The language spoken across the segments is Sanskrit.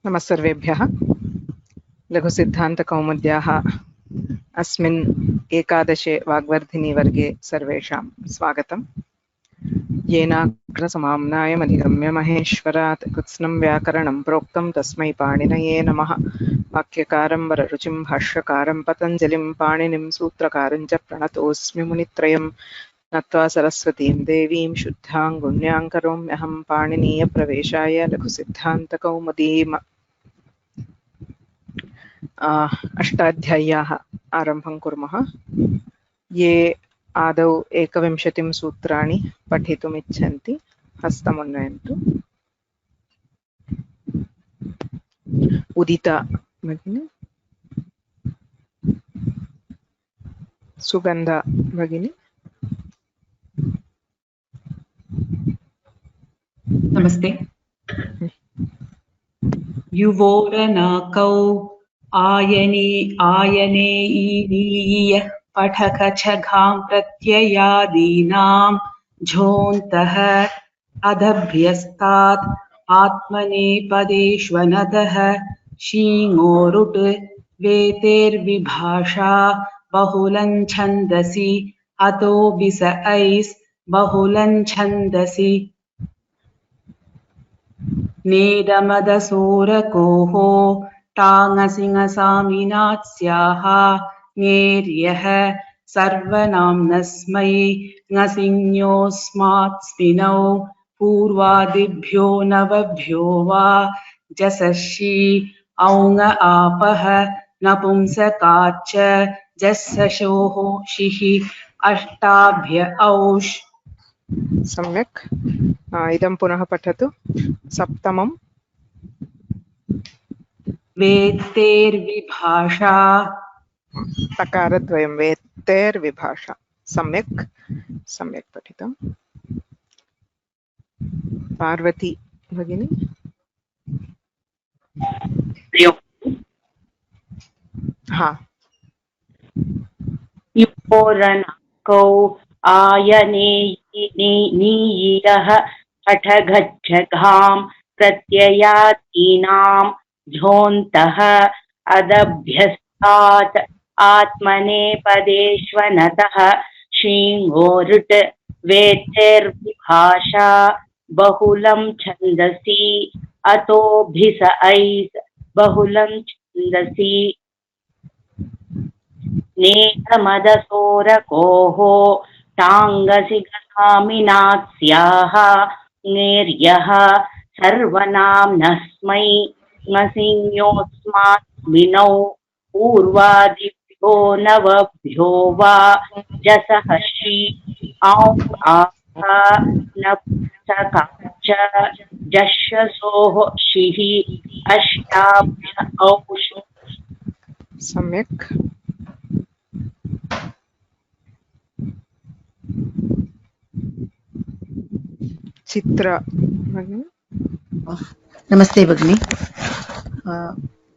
नमस्सर्वेभ्यः। लघुसिद्धान्तकौमुद्याः अस्मिन् एकादशे वाग्वर्धिनी वर्गे सर्वेषां स्वागतम्। येनाग्रसमाम्नायमधिगम्य महेश्वरात् कृत्स्नं व्याकरणं प्रोक्तं तस्मै पाणिनये नमः। वाक्यकारं वररुचिं भाष्यकारं पतञ्जलिं पाणिनिं सूत्रकारं च प्रणतोऽस्मि मुनित्रयं। नत्वा सरस्वतीं देवीं शुद्धां गुण्यां करोम्यहं पाणिनीयप्रवेशाय लघुसिद्धान्तकौमुदीम् अष्टाध्याय्याः आरम्भं कुर्मः। ये आदौ 21 सूत्राणि पठितुम् इच्छन्ति हस्तमुन्नयन्तु। उदिता भगिनी, सुगन्धा भगिनी, नमस्ते। युवोरनाकौ आयनेयीनीय पठकछघां प्रत्ययादीनां झोन्तः अधभ्यस्तात् आत्मनेपदेष्वनतः शीङोरुट् वेतेर्विभाषा बहुलं छन्दसि अतो बिस ऐस् बहुलं छन्दसि नेदमदसोरकोः टाङसिङसामिनात्स्याः ङेर्यः सर्वनाम्नस्मै ङसिञोऽस्मात्स्मिनौ पूर्वादिभ्यो नवभ्यो वा जसषि औङ आपः नपुंसकाच्च जस्सशोः शिः अष्टाभ्य औष्। सम्यक्। इदं पुनः पठतु। सप्तमं वेत्तेर्विभाषा तकारद्वयं वेत्तेर्विभाषा। सम्यक् सम्यक् पठितम्। पार्वती भगिनी, हाँ। युवोरनाकौ आयनेयीनीयः पठगच्छघां प्रत्ययादीनां झोन्तः अदभ्यस्तात् आत्मनेपदेष्वनतः शीङोरुट् वेत्तेर्विभाषा बहुलं छन्दसि अतोभिस ऐस् बहुलं छन्दसि नेतमदसोरकोः टाङसिङसामिनात्स्याः ङेर्यः सर्वनाम्नस्मै ङसिञोऽस्मात्स्मिनौ पूर्वादिभ्यो नवभ्यो वा जसः षि औ नपुंसकाच्च जश्यसोः शिः अष्टाभ्य औष्। सम्यक्। चित्रा भगिनी, नमस्ते भगिनी।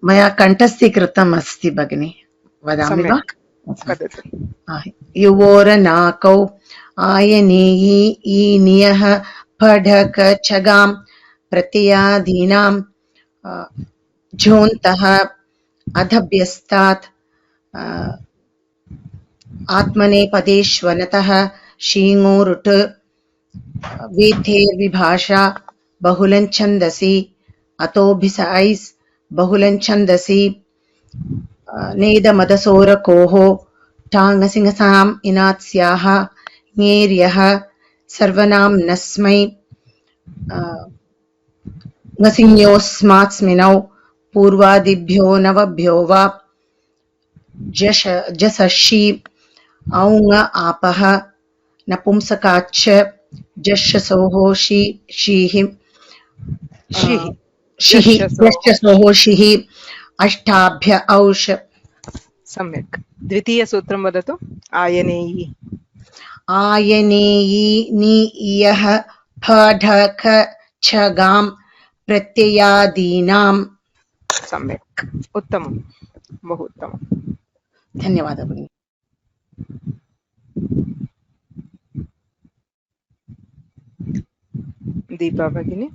मया कण्ठस्थीकृतम् अस्ति भगिनी, वदामि वा? वदतु। युवोरनाकौ आयनेयीनीयः पठकछगां प्रत्ययादीनां झोन्तः अधभ्यस्तात् आत्मनेपदेष्वनतः शीङोरुट् वेत्तेर्विभाषा बहुलं छन्दसि अतोभिस ऐस् बहुलं छन्दसि नेदमदसोरकोः टाङसिङसाम् इनात्स्याः ङेर्यः सर्वनाम्नस्मै ङसिञोऽस्मात्स्मिनौ पूर्वादिभ्यो नवभ्यो वा जसषि औङ आपः नपुंसकाच्च जश्यसोः शिः जश्यसोः शिः अष्टाभ्य औष्। सम्यक्। द्वितीयसूत्रं वदतु। आयनेयी आयनेयीनीयः पठकछगां प्रत्ययादीनां। सम्यक्, उत्तमं, बहु उत्तमं। धन्यवादः भगिनि। दीपा भगिनी,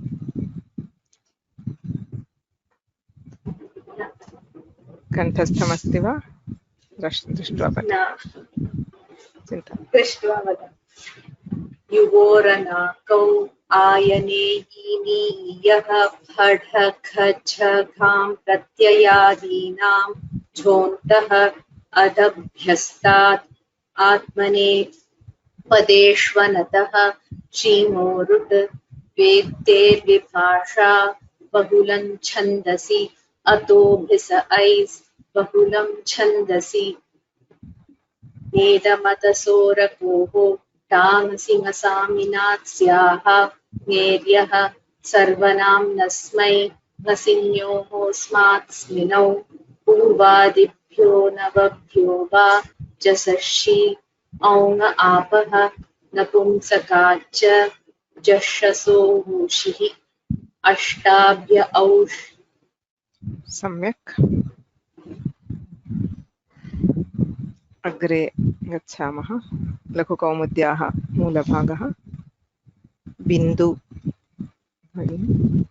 कण्ठस्थमस्ति वा दृष्ट्वा वद चिन्ता दृष्ट्वा वद युवोरनाकौ आयनेयिनीयः फढखझघां प्रत्ययादीनां झोन्तः अदभ्यस्तात् आत्मने पदेष्वनतः श्रीमोरुट् वेत्तेर्विभाषा बहुलं छन्दसि अतोभिस ऐस् बहुलं छन्दसि वेदमतसोरकोः तामसिमसामिनात्स्याः नेर्यः सर्वनाम्नस्मै नसिन्योस्मात्स्मिनौ पूर्वादिभ्यो नवभ्यो वा जसर्षि औङ आपः नपुंसकाच्च जषसो ऊषिः अष्टाभ्य औष् सम्यक् अग्रे गच्छामः लघुकौमुद्याः मूलभागः बिन्दु भगिनि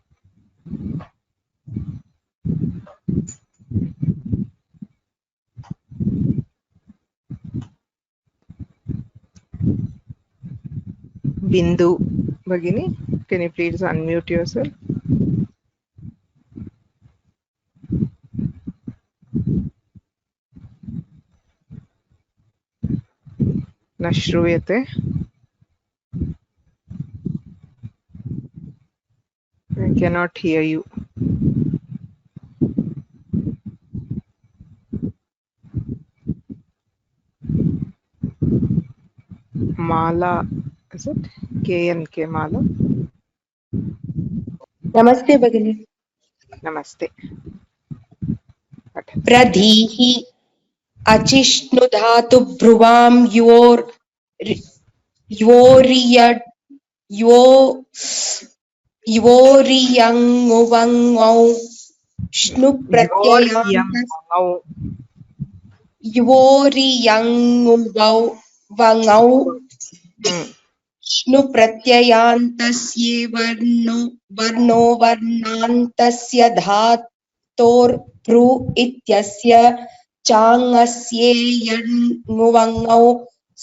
बिन्दु भगिनी can you please unmute yourself? न श्रूयते I cannot hear you. Mala, is it? KNK Mala. नमस्ते भगिनी Namaste. प्रधीहि अचिष्णुधातु भ्रुवां योरियङुवङौ श्नु योरियङुवङौ श्नु प्रत्ययान्तस्य वर्णो वर्णान्तस्य धातोर्भ्रु इत्यस्य चाङस्येयङुवङौ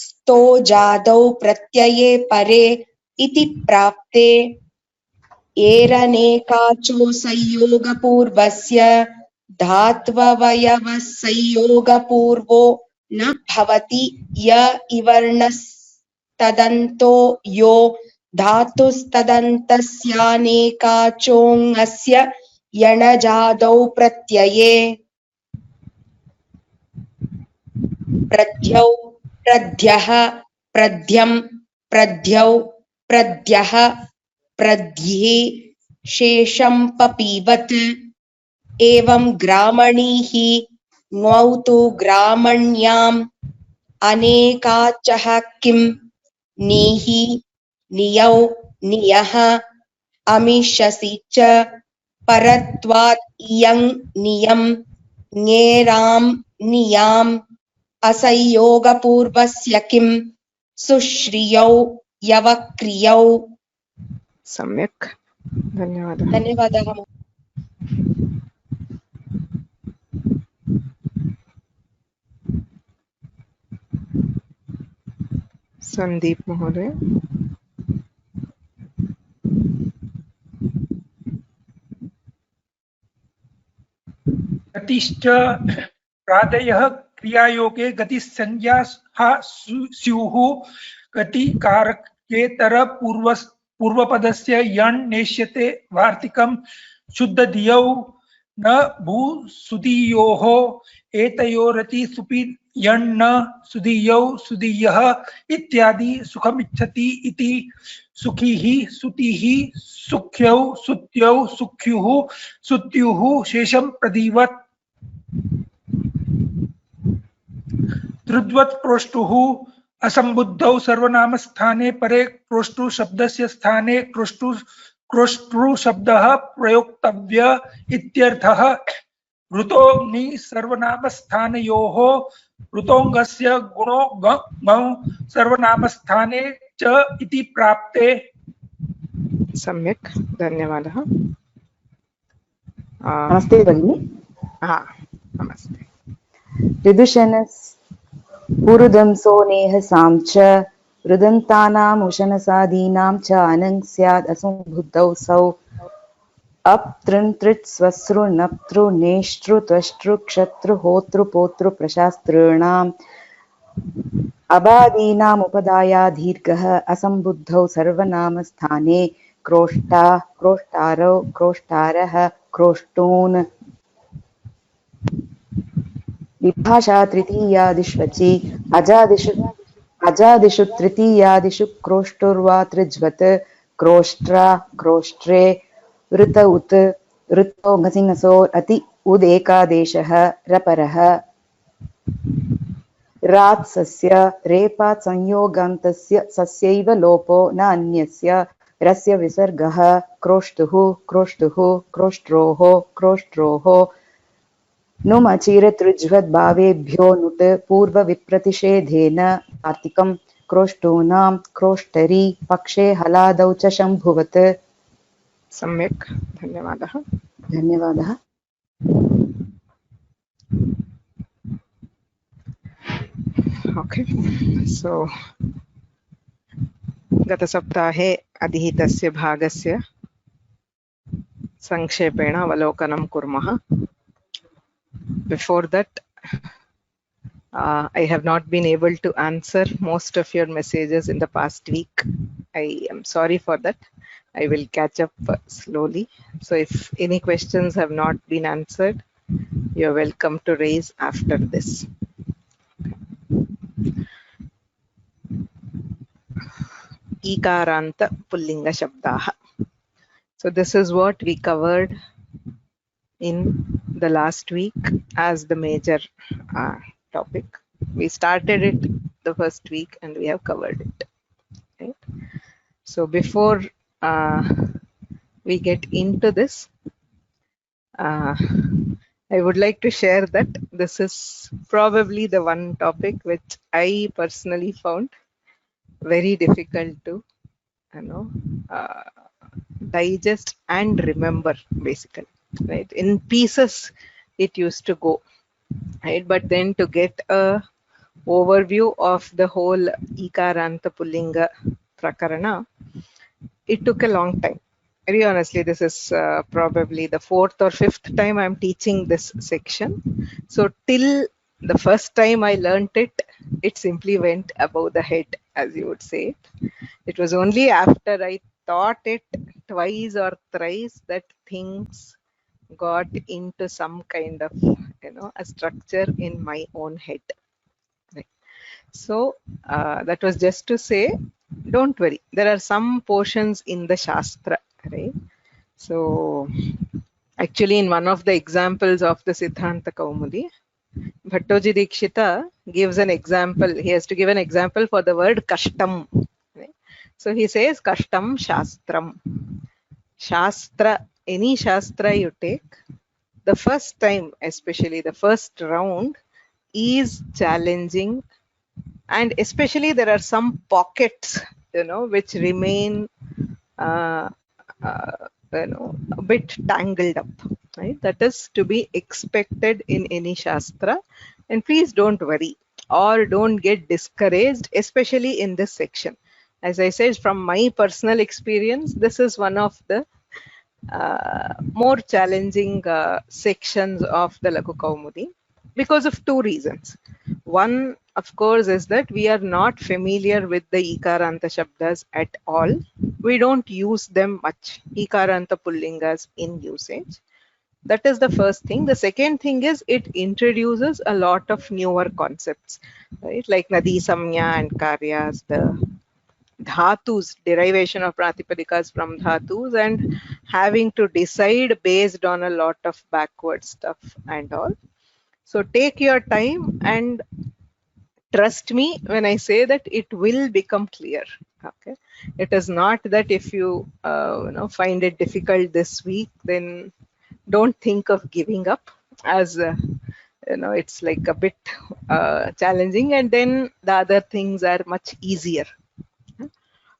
स्तो जादौ प्रत्यये परे इति प्राप्ते एरनेकाचो संयोगपूर्वस्य धात्ववयवः संयोगपूर्वो न भवति य इवर्णस्तदन्तो यो धातुस्तदन्तस्यानेकाचोऽस्य यणजादौ प्रत्यये प्रध्यौ प्रध्यः प्रध्यं प्रध्यौ प्रध्यः प्रध्ये शेषं पपीवत् एवं ग्रामणीः ङौ तु ग्रामण्याम् अनेकाचः किं नीहि नियौ नियः अमिषसि च परत्वात् इयं नियं ङेरां नियाम् असंयोगपूर्वस्य किं सुश्रियौ यवक्रियौ सम्यक् धन्यवादः धन्यवादः संदीप महोदय गतिश्च प्रादयः क्रियायोगे गतिसंज्ञाः स्युः गतिकारकेतर पूर्वपदस्य यण् नेष्यते वार्तिकं शुद्धधियौ न भूसुदीयोः एतयोरति सुपि यण् सुदीयौ सुदीयः इत्यादि सुखमिच्छति इति सुखीः सुतिः सुख्यौ सुत्यौ सुख्युः सुत्युः शेषं प्रदीवत् तृद्वत् प्रोष्टुः असंबुद्धौ सर्वनामस्थाने परे क्रोष्टु शब्दस्य स्थाने क्रोष्टु शब्दः प्रयोक्तव्य इत्यर्थः ऋतोऽग्नि सर्वनामस्थानयोः ऋतोऽङ्गस्य गुणो ङौ सर्वनामस्थाने च इति प्राप्ते सम्यक् धन्यवादः नमस्ते भगिनी हाँ नमस्ते ऋदुशनस् पुरुदंसो नेहसां च रुदन्तानाम् उशनसादीनां च अनङ् स्याद् असंबुद्धौ सौ अप् तृन् तृट् स्वसृ नप्तृ नेष्टृ त्वष्टृ क्षतृ होतृ पोतृ प्रशास्तॄणाम् अबादीनाम् उपदाया दीर्घः असंबुद्धौ सर्वनामस्थाने क्रोष्टा क्रोष्टारौ क्रोष्टारः क्रोष्टून् विभाषा तृतीयादिष्वचि अजादिषु तृतीयादिषु क्रोष्टुर्वा तृज्वत् क्रोष्ट्रा क्रोष्ट्रे ऋत उत् ऋतो घसिङसोर् अति उदेकादेशः रपरः रात्सस्य रेपात् संयोगान्तस्य सस्यैव लोपो न अन्यस्य रस्य विसर्गः क्रोष्टुः क्रोष्टुः क्रोष्ट्रोः क्रोष्ट्रोः नुमचिरतृज्वद्भावेभ्यो नुट् पूर्वविप्रतिषेधेन कार्तिकं क्रोष्टूनां क्रोष्टरि पक्षे हलादौ च शम्भुवत्। सम्यक्, धन्यवादः। धन्यवादः। ओके, सो गतसप्ताहे अधीतस्य भागस्य संक्षेपेण अवलोकनं कुर्मः। Before that, I have not been able to answer most of your messages in the past week. I am sorry for that. I will catch up slowly. So if any questions have not been answered, you're welcome to raise after this. Ikaranta Pullinga Shabdaha. So this is what we covered in the last week as the major topic. We started it the first week and we have covered it. Right? So before we get into this, I would like to share that this is probably the one topic which I personally found very difficult to digest and remember, basically. Right, in pieces it used to go, right, but then to get a overview of the whole Ikaranta Pullinga Prakarana, it took a long time. Very honestly, this is probably the 4th or 5th time I'm teaching this section. So till the first time I learnt it, it simply went above the head, as you would say it. It was only after I taught it twice or thrice that things got into some kind of a structure in my own head. Right. So that was just to say, don't worry, there are some portions in the Shastra, right? So actually in one of the examples of the Siddhanta Kaumudi, Bhattoji Dikshita gives an example. He has to give an example for the word kashtam. Right? So he says kashtam shastram. Shastra, any Shastra you take, the first time, especially the first round, is challenging, and especially there are some pockets, which remain a bit tangled up, right? That is to be expected in any Shastra, and please don't worry or don't get discouraged, especially in this section. As I said, from my personal experience, this is one of the more challenging sections of the Laghu Kaumudi because of two reasons. One, of course, is that we are not familiar with the Ikaranta Shabdas at all. We don't use them much, Ikaranta Pullingas in usage. That is the first thing. The second thing is it introduces a lot of newer concepts, right? Like Nadi Samya and Karyas, the dhatus, derivation of pratipadikas from dhatus, and having to decide based on a lot of backward stuff and all. So take your time and trust me when I say that it will become clear. Okay, it is not that if you find it difficult this week, then don't think of giving up, as it's like a bit challenging, and then the other things are much easier.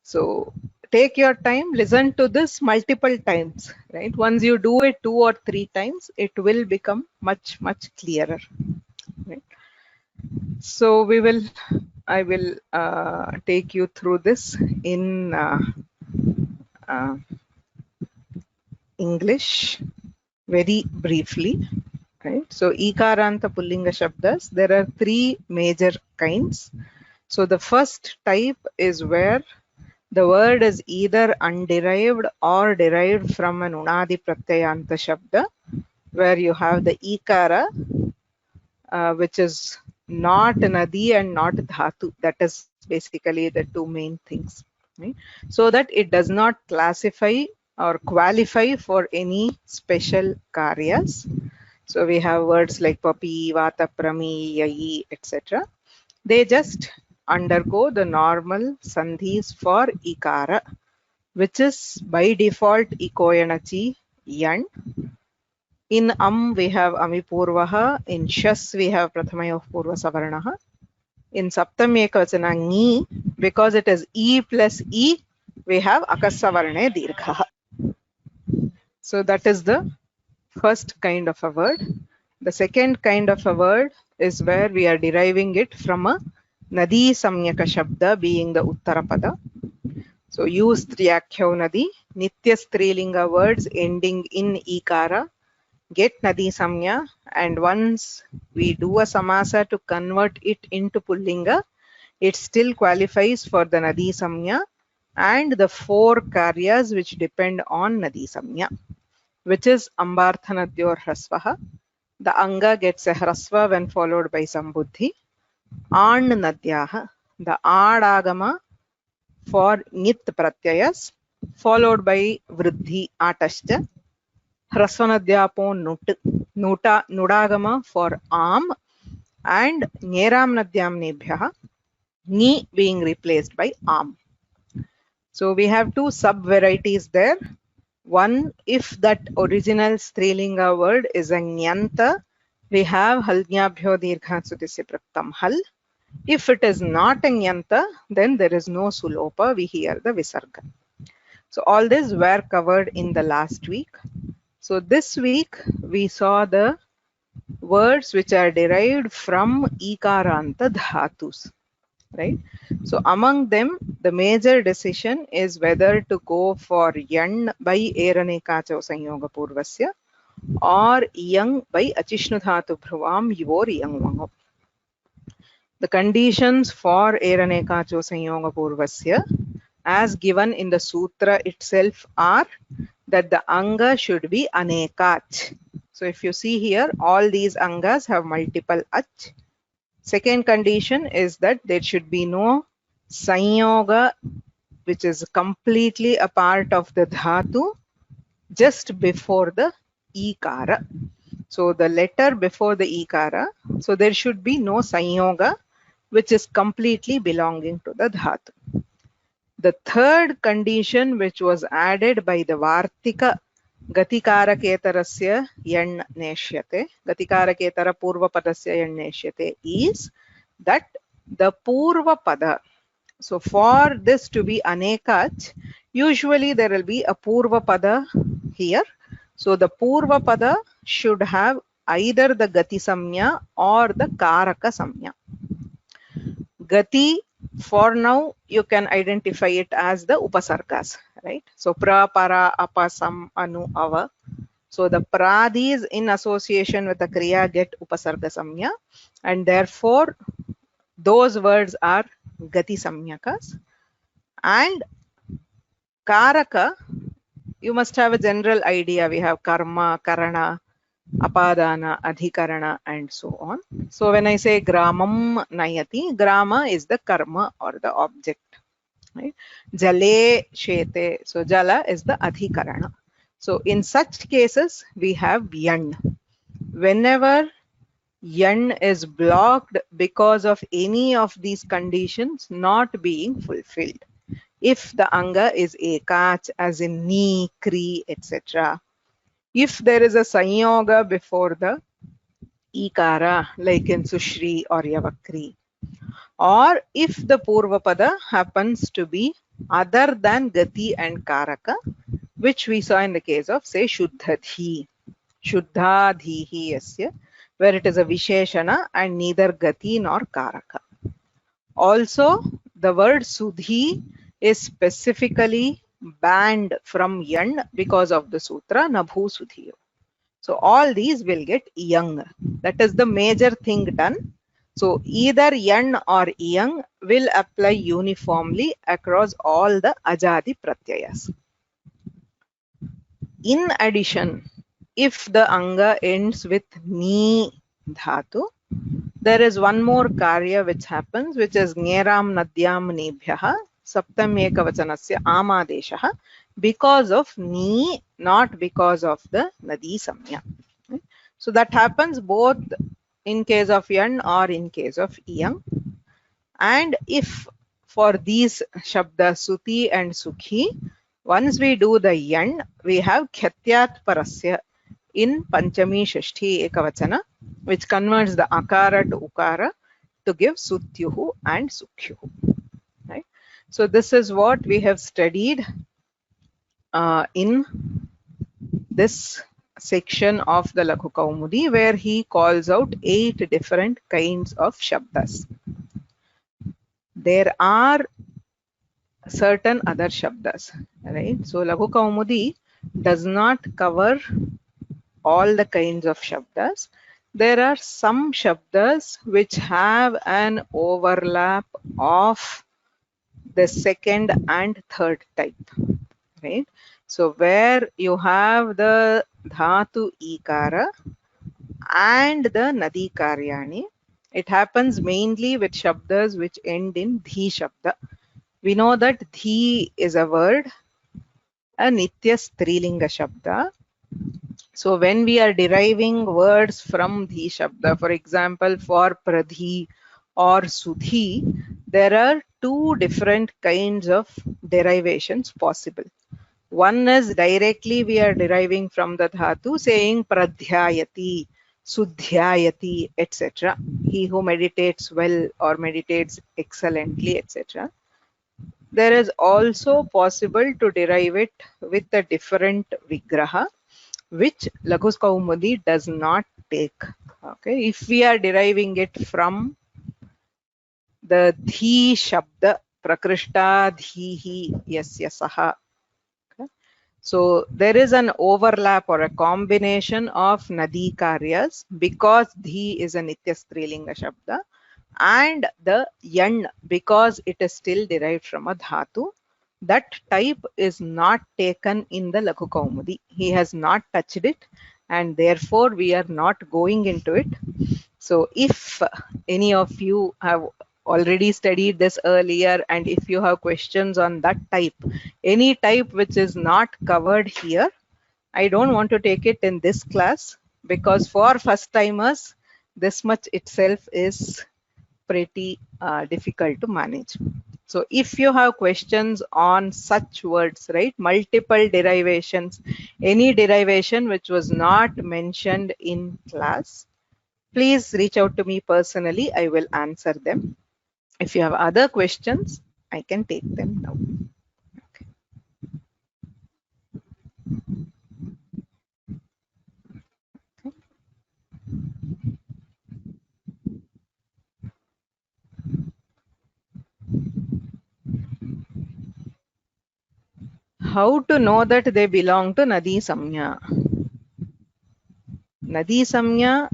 So take your time, listen to this multiple times, right? Once you do it 2 or 3 times, it will become much, much clearer, right? So I will take you through this in uh, English very briefly. Right. So Ikaranta Pullinga Shabdas, there are three major kinds. So the first type is where the word is either underived or derived from an Unadi Pratyayanta Shabda, where you have the Ikara, which is not Nadi and not Dhatu. That is basically the two main things. Right? So that it does not classify or qualify for any special karyas. So we have words like papi, vata, prami, yayi, etc. They just undergo the normal sandhis for ikara, which is by default ikoyanachi yan. In we have amipurvaha, in shas we have prathamayoh purva savarnaha. In saptami ekavachana ni, because it is e plus e, we have akasavarne dirgha. So that is the first kind of a word. The second kind of a word is where we are deriving it from a nadi samyaka shabda, being the uttarapada. So use triyakhyo nadi, nitya strilinga words ending in ikara, get nadi samya, and once we do a samasa to convert it into pullinga, it still qualifies for the nadi samya and the four karyas which depend on nadi samya, which is ambarthanadyor hrasvaha. The anga gets a hrasva when followed by sambuddhi. An nadyaha, the adagama for nit pratyayas, followed by vriddhi atashcha. Hrasvanadyapo nut, nuta nudagama for am, and nyeram nadyam nebhyaha, ni being replaced by am. So we have two sub varieties there. One, if that original strilinga word is a nyanta, we have halnyabhyo dirghansudisya praktam hal. If it is not a nyanta, then there is no sulopa, we hear the visarga. So all this were covered in the last week. So this week we saw the words which are derived from ikaranta dhatus, right? So among them, the major decision is whether to go for yan by eranekacho sanyoga purvasya or yang by achishnu dhatu bhruvam yor yang mango. The conditions for eranekacho sanyoga purvasya as given in the sutra itself are that the anga should be anekach. So if you see here, all these angas have multiple ach. Second condition is that there should be no sanyoga, which is completely a part of the dhatu just before the ikara. So the letter before the ikara, so there should be no sanyoga which is completely belonging to the dhatu. The third condition which was added by the Vartika Gatikaraketarasya yan neshyate, Gatikaraketara Purvapadasya yan neshyate, is that the Purvapada, so for this to be Anekach, usually there will be a Purvapada here. So the Purvapada should have either the Gati Samya or the Karaka Samya. Gati, for now, you can identify it as the upasargas, right? So pra, para, apa, sam, anu, ava. So the pradis in association with the kriya get upasarga samya, and therefore those words are gati samyakas. And karaka, you must have a general idea. We have karma, karana, apadana, adhikarana, and so on. So when I say gramam nayati, grama is the karma or the object, right? Jale shete, so jala is the adhikarana. So in such cases, we have yan. Whenever yan is blocked because of any of these conditions not being fulfilled, if the anga is ekach, as in ni, kri, etc. If there is a sanyoga before the ikara, like in sushri or yavakri, or if the purvapada happens to be other than gati and karaka, which we saw in the case of, say, shuddhadhi, shuddhadhihi yasya. where it is a Visheshana and neither Gati nor Karaka. Also, the word Sudhi is specifically banned from Yan because of the sutra Nabhu Sudhiyo. So all these will get Yang. That is the major thing done. So either Yan or Yang will apply uniformly across all the Ajadi Pratyayas. In addition, if the Anga ends with Ni Dhatu, there is one more karya which happens, which is Ngeram Nadyam Nebhyaha Saptam Ekavachanasya Amadeshaha, because of Ni, not because of the Nadi Samya. So that happens both in case of Yan or in case of Yang. And if for these Shabda Suti and Sukhi, once we do the Yan, we have Khyatiyat Parasya in Panchami Shashti Ekavachana, which converts the Akara to Ukara to give Sutyuhu and Sukhyuhu. Right? So this is what we have studied in this section of the Laghu Kaumudi, where he calls out 8 different kinds of Shabdas. There are certain other Shabdas, right? So Laghu Kaumudi does not cover all the kinds of Shabdas. There are some Shabdas which have an overlap of the second and third type, right? So where you have the Dhatu Ikara and the Nadi Karyani, it happens mainly with Shabdas which end in Dhi Shabda. We know that Dhi is a word, a Nitya Strilinga Shabda. So when we are deriving words from Dhi Shabda, for example, for Pradhi or Sudhi, there are 2 different kinds of derivations possible. One is directly we are deriving from the dhatu, saying Pradhyayati, Sudhyayati, etc. He who meditates well or meditates excellently, etc. There is also possible to derive it with a different Vigraha, which Laghu Kaumudi does not take. Okay, if we are deriving it from the Dhi Shabda, Prakrishta Dhihi Yasya Saha. Okay. So there is an overlap or a combination of Nadi Karyas because Dhi is a Nitya Strilinga Shabda, and the Yan because it is still derived from a Dhatu. That type is not taken in the Laghu Kaumudi. He has not touched it, and therefore we are not going into it. So if any of you have already studied this earlier, and if you have questions on that type, any type which is not covered here, I don't want to take it in this class, because for first timers this much itself is pretty difficult to manage. So if you have questions on such words, right, multiple derivations, any derivation which was not mentioned in class, please reach out to me personally. I will answer them. If you have other questions, I can take them now. Okay. How to know that they belong to Nadi Samya? Nadi Samya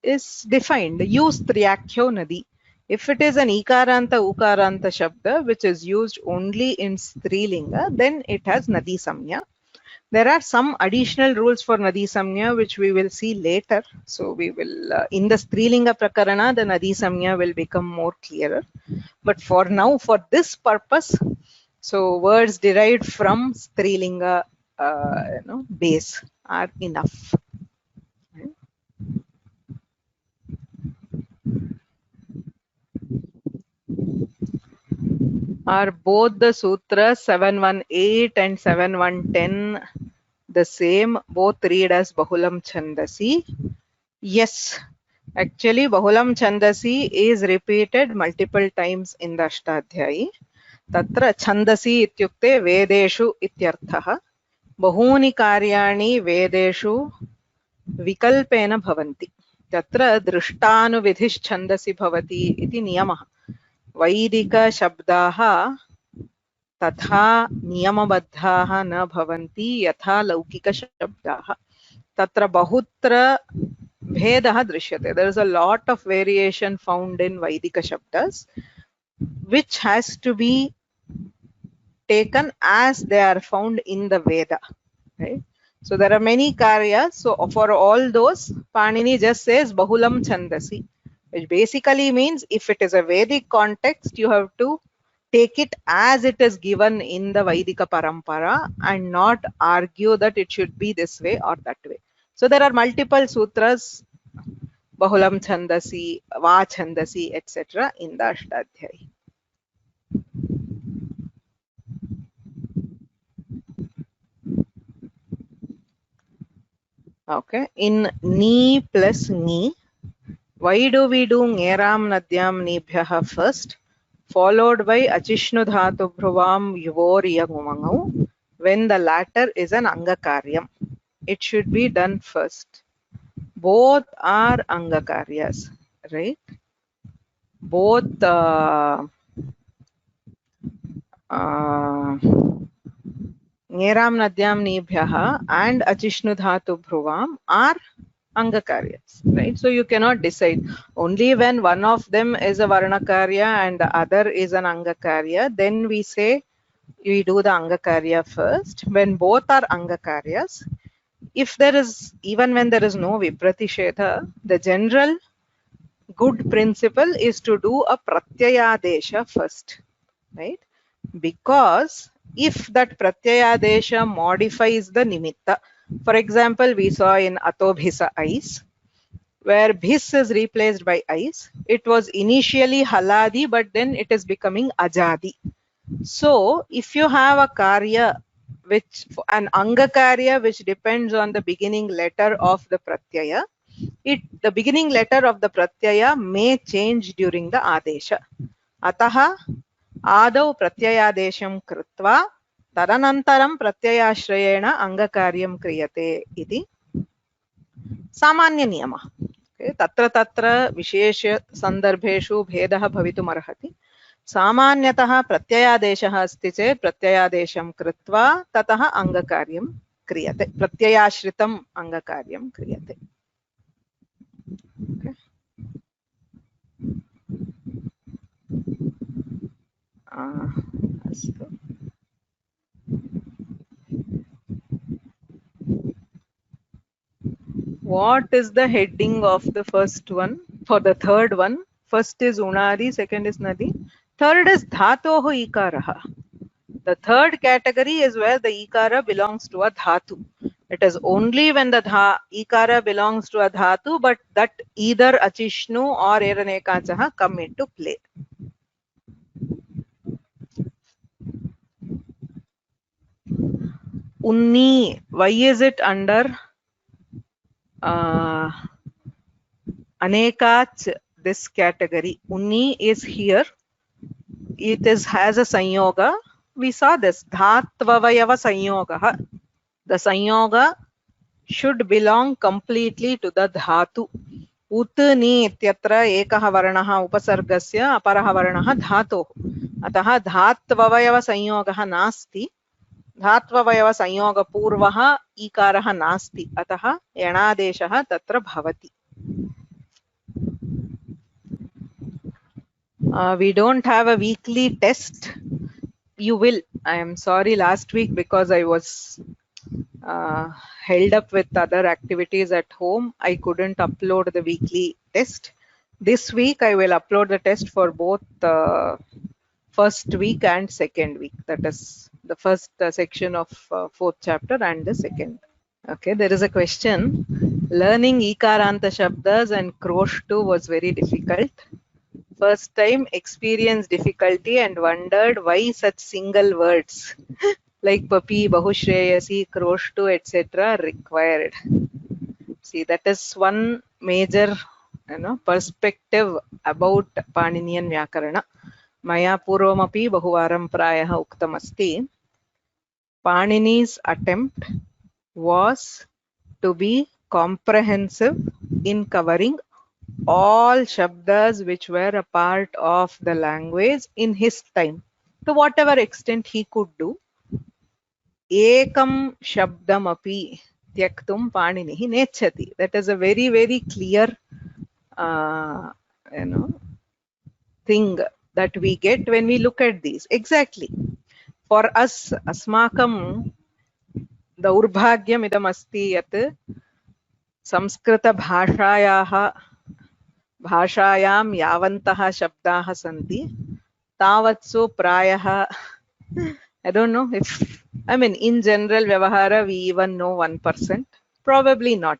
is defined. Use Triyakhyo Nadi. If it is an Ikaranta Ukaranta Shabda which is used only in Strilinga, then it has Nadi Samya. There are some additional rules for Nadi Samya which we will see later. So we will, in the Strilinga Prakarana, the Nadi Samya will become more clearer. But for now, for this purpose, so words derived from Strilinga base are enough. Are both the sutras 718 and 7110 the same? Both read as Bahulam Chandasi. Yes, actually Bahulam Chandasi is repeated multiple times in the Ashtadhyayi. Tatra Chandasi ityukte Vedeshu ityarthaha. Bahuni karyani Vedeshu vikalpena bhavanti. तत्र दृष्टानुविधिश्छन्दसि भवति इति नियमः। वैदिकशब्दाः तथा नियमबद्धाः न भवन्ति यथा लौकिकशब्दाः। तत्र बहुत्र भेदः दृश्यते. There is a lot of variation found in Vaidika Shabdas, which has to be taken as they are found in the Veda. Right? So there are many karyas. So for all those, Panini just says Bahulam Chandasi, which basically means if it is a Vedic context, you have to take it as it is given in the Vaidika Parampara and not argue that it should be this way or that way. So there are multiple sutras, Bahulam Chandasi, Va Chandasi, etc. in the Ashtadhyayi. Okay, in Ni plus Ni, why do we do Ngeram Nadyam Nibhyaha first, followed by Achishnu Dhatu Bhruvam Yuvoriya Gumangau, when the latter is an Angakaryam? It should be done first. Both are Angakaryas, right? Both Ngeram Nadyam Nibhyaha and Achishnu Dhatu Bhruvam are Angakaryas, right? So you cannot decide. Only when one of them is a Varnakarya and the other is an Angakarya, then we say we do the Angakarya first. When both are Angakaryas, if there is, even when there is no Vipratisheta, the general good principle is to do a Pratyayadesha first, right? Because if that Pratyayadesha modifies the Nimitta, for example, we saw in Atobhisa ice, where Bhis is replaced by ice. It was initially Haladi, but then it is becoming Ajadi. So if you have a Karya, which an Angakarya which depends on the beginning letter of the Pratyaya, the beginning letter of the Pratyaya may change during the Adesha. Ataha Adau Pratyayadesham Krutva Tadanantaram Pratyayashrayena Angakaryam Kriyate iti Samanya Niyama. Tatra tatra Vishesha Sandarbheshu Bhedaha Bhavitum Arhati. Samanyatah Pratyayadeshah asti chet Pratyayadesham Krutva Tataha Angakaryam Kriyate. Pratyayashritam Angakaryam Kriyate. Okay. What is the heading of the first one? For the third one, first is Unadi, second is Nadi, third is Dhatoho Ikaraha. The third category is where the Ikara belongs to a Dhatu. It is only when the Ikara belongs to a Dhatu, but that either Achishnu or Eranekachaha come into play. Unni, why is it under Anekach, this category? Unni is here. It has a sanyoga. We saw this. Dhatvavayava sanyoga. The sanyoga should belong completely to the dhatu. Utni ityatra ekaha varanaha upasargasya aparaha varanaha dhatoh. Ataha dhatvavayava sanyogaha nasti. Dhatvavayava sanyoga purvaha ikaraha nasti. Ataha yanadeshaha tatra bhavati. We don't have a weekly test. You will. I am sorry last week because I was held up with other activities at home. I couldn't upload the weekly test. This week I will upload the test for both the first week and second week. That is the first section of fourth chapter and the second. Okay, there is a question. Learning Ikaranta Shabdas and Kroshtu was very difficult. First time experienced difficulty and wondered why such single words like Papi, Bahushreyasi, Kroshtu, etc. required. See, that is one major perspective about Paninian Vyakarana. Maya Purvamapi Bahuvaram Prayaha Uktamasti. Panini's attempt was to be comprehensive in covering all shabdas which were a part of the language in his time, to whatever extent he could do. Ekam shabdamapi tyaktum paninihi nechati. That is a very, very clear you know, thing that we get when we look at these. Exactly. For us, asmakam daurбhagyam idam asti yat संस्कृतभाषायाः भाषायां यावन्तः शब्दाः सन्ति तावत्सु प्रायः I don't know if, I mean, in general vyavahara we even know 1%, probably not,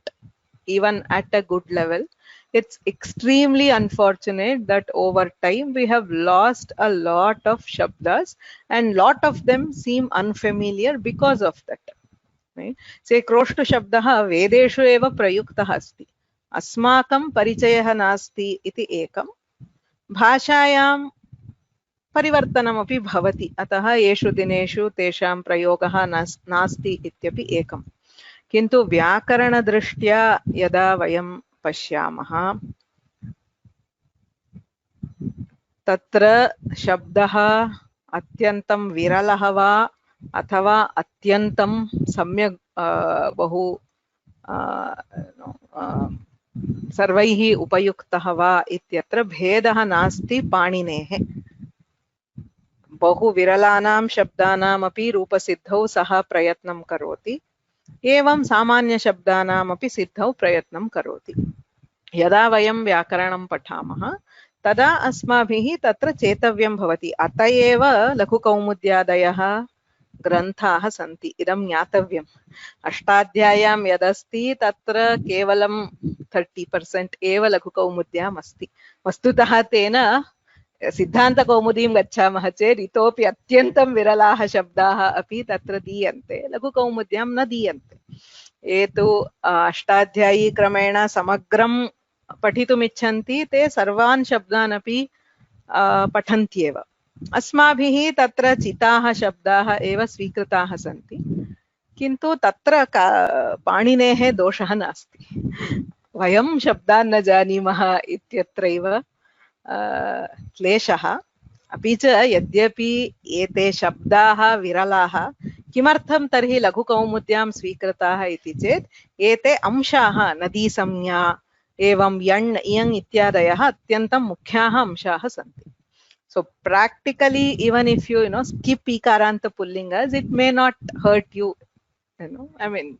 even at a good level. It's extremely unfortunate that over time we have lost a lot of shabdas and lot of them seem unfamiliar because of that. Right? Say kroshtu shabdah vedeshu eva prayuktah asti. Asmakam parichayah nasti iti ekam. Bhashayam परिवर्तनमपि भवति, अतः येषु दिनेषु तेषां प्रयोगः नास्ति इत्यपि एकम्. किन्तु व्याकरणदृष्ट्या यदा वयं पश्यामः तत्र शब्दः अत्यन्तं विरलः वा अथवा अत्यन्तं सम्यक् बहु सर्वैः उपयुक्तः वा इत्यत्र भेदः नास्ति पाणिनेः. बहु विरलानां शब्दानामपि रूपसिद्धौ सः प्रयत्नं करोति, एवं सामान्य शब्दानामपि सिद्धौ प्रयत्नं करोति. यदा वयं व्याकरणं पठामः तदा अस्माभिः तत्र चेतव्यं भवति. अत एव लघुकौमुद्यादयः ग्रन्थाः सन्ति. इदं ज्ञातव्यम्. अष्टाध्याय्यां यदस्ति तत्र केवलं 30% एव लघुकौमुद्याम् अस्ति. वस्तुतः तेन सिद्धान्तकौमुदीं गच्छामः चेत् इतोपि अत्यन्तं विरलाः शब्दाः अपि तत्र दीयन्ते, लघुकौमुद्यां न दीयन्ते. ये तु अष्टाध्यायी क्रमेण समग्रं पठितुमिच्छन्ति ते सर्वान् शब्दान् अपि पठन्त्येव. अस्माभिः तत्र चिताः शब्दाः एव स्वीकृताः सन्ति, किन्तु तत्र पाणिनेः दोषः नास्ति. वयं शब्दान् न जानीमः इत्यत्रैव क्लेशः. अपि च यद्यपि एते शब्दाः विरलाः, किमर्थं तर्हि लघुकौमुद्यां स्वीकृताः इति चेत् एते अंशाः, नदीसंज्ञा एवं यण् इयङ् इत्यादयः अत्यन्तं मुख्याः अंशाः सन्ति. So practically, even if you skip ikaranta pullingas, it may not hurt you. I mean,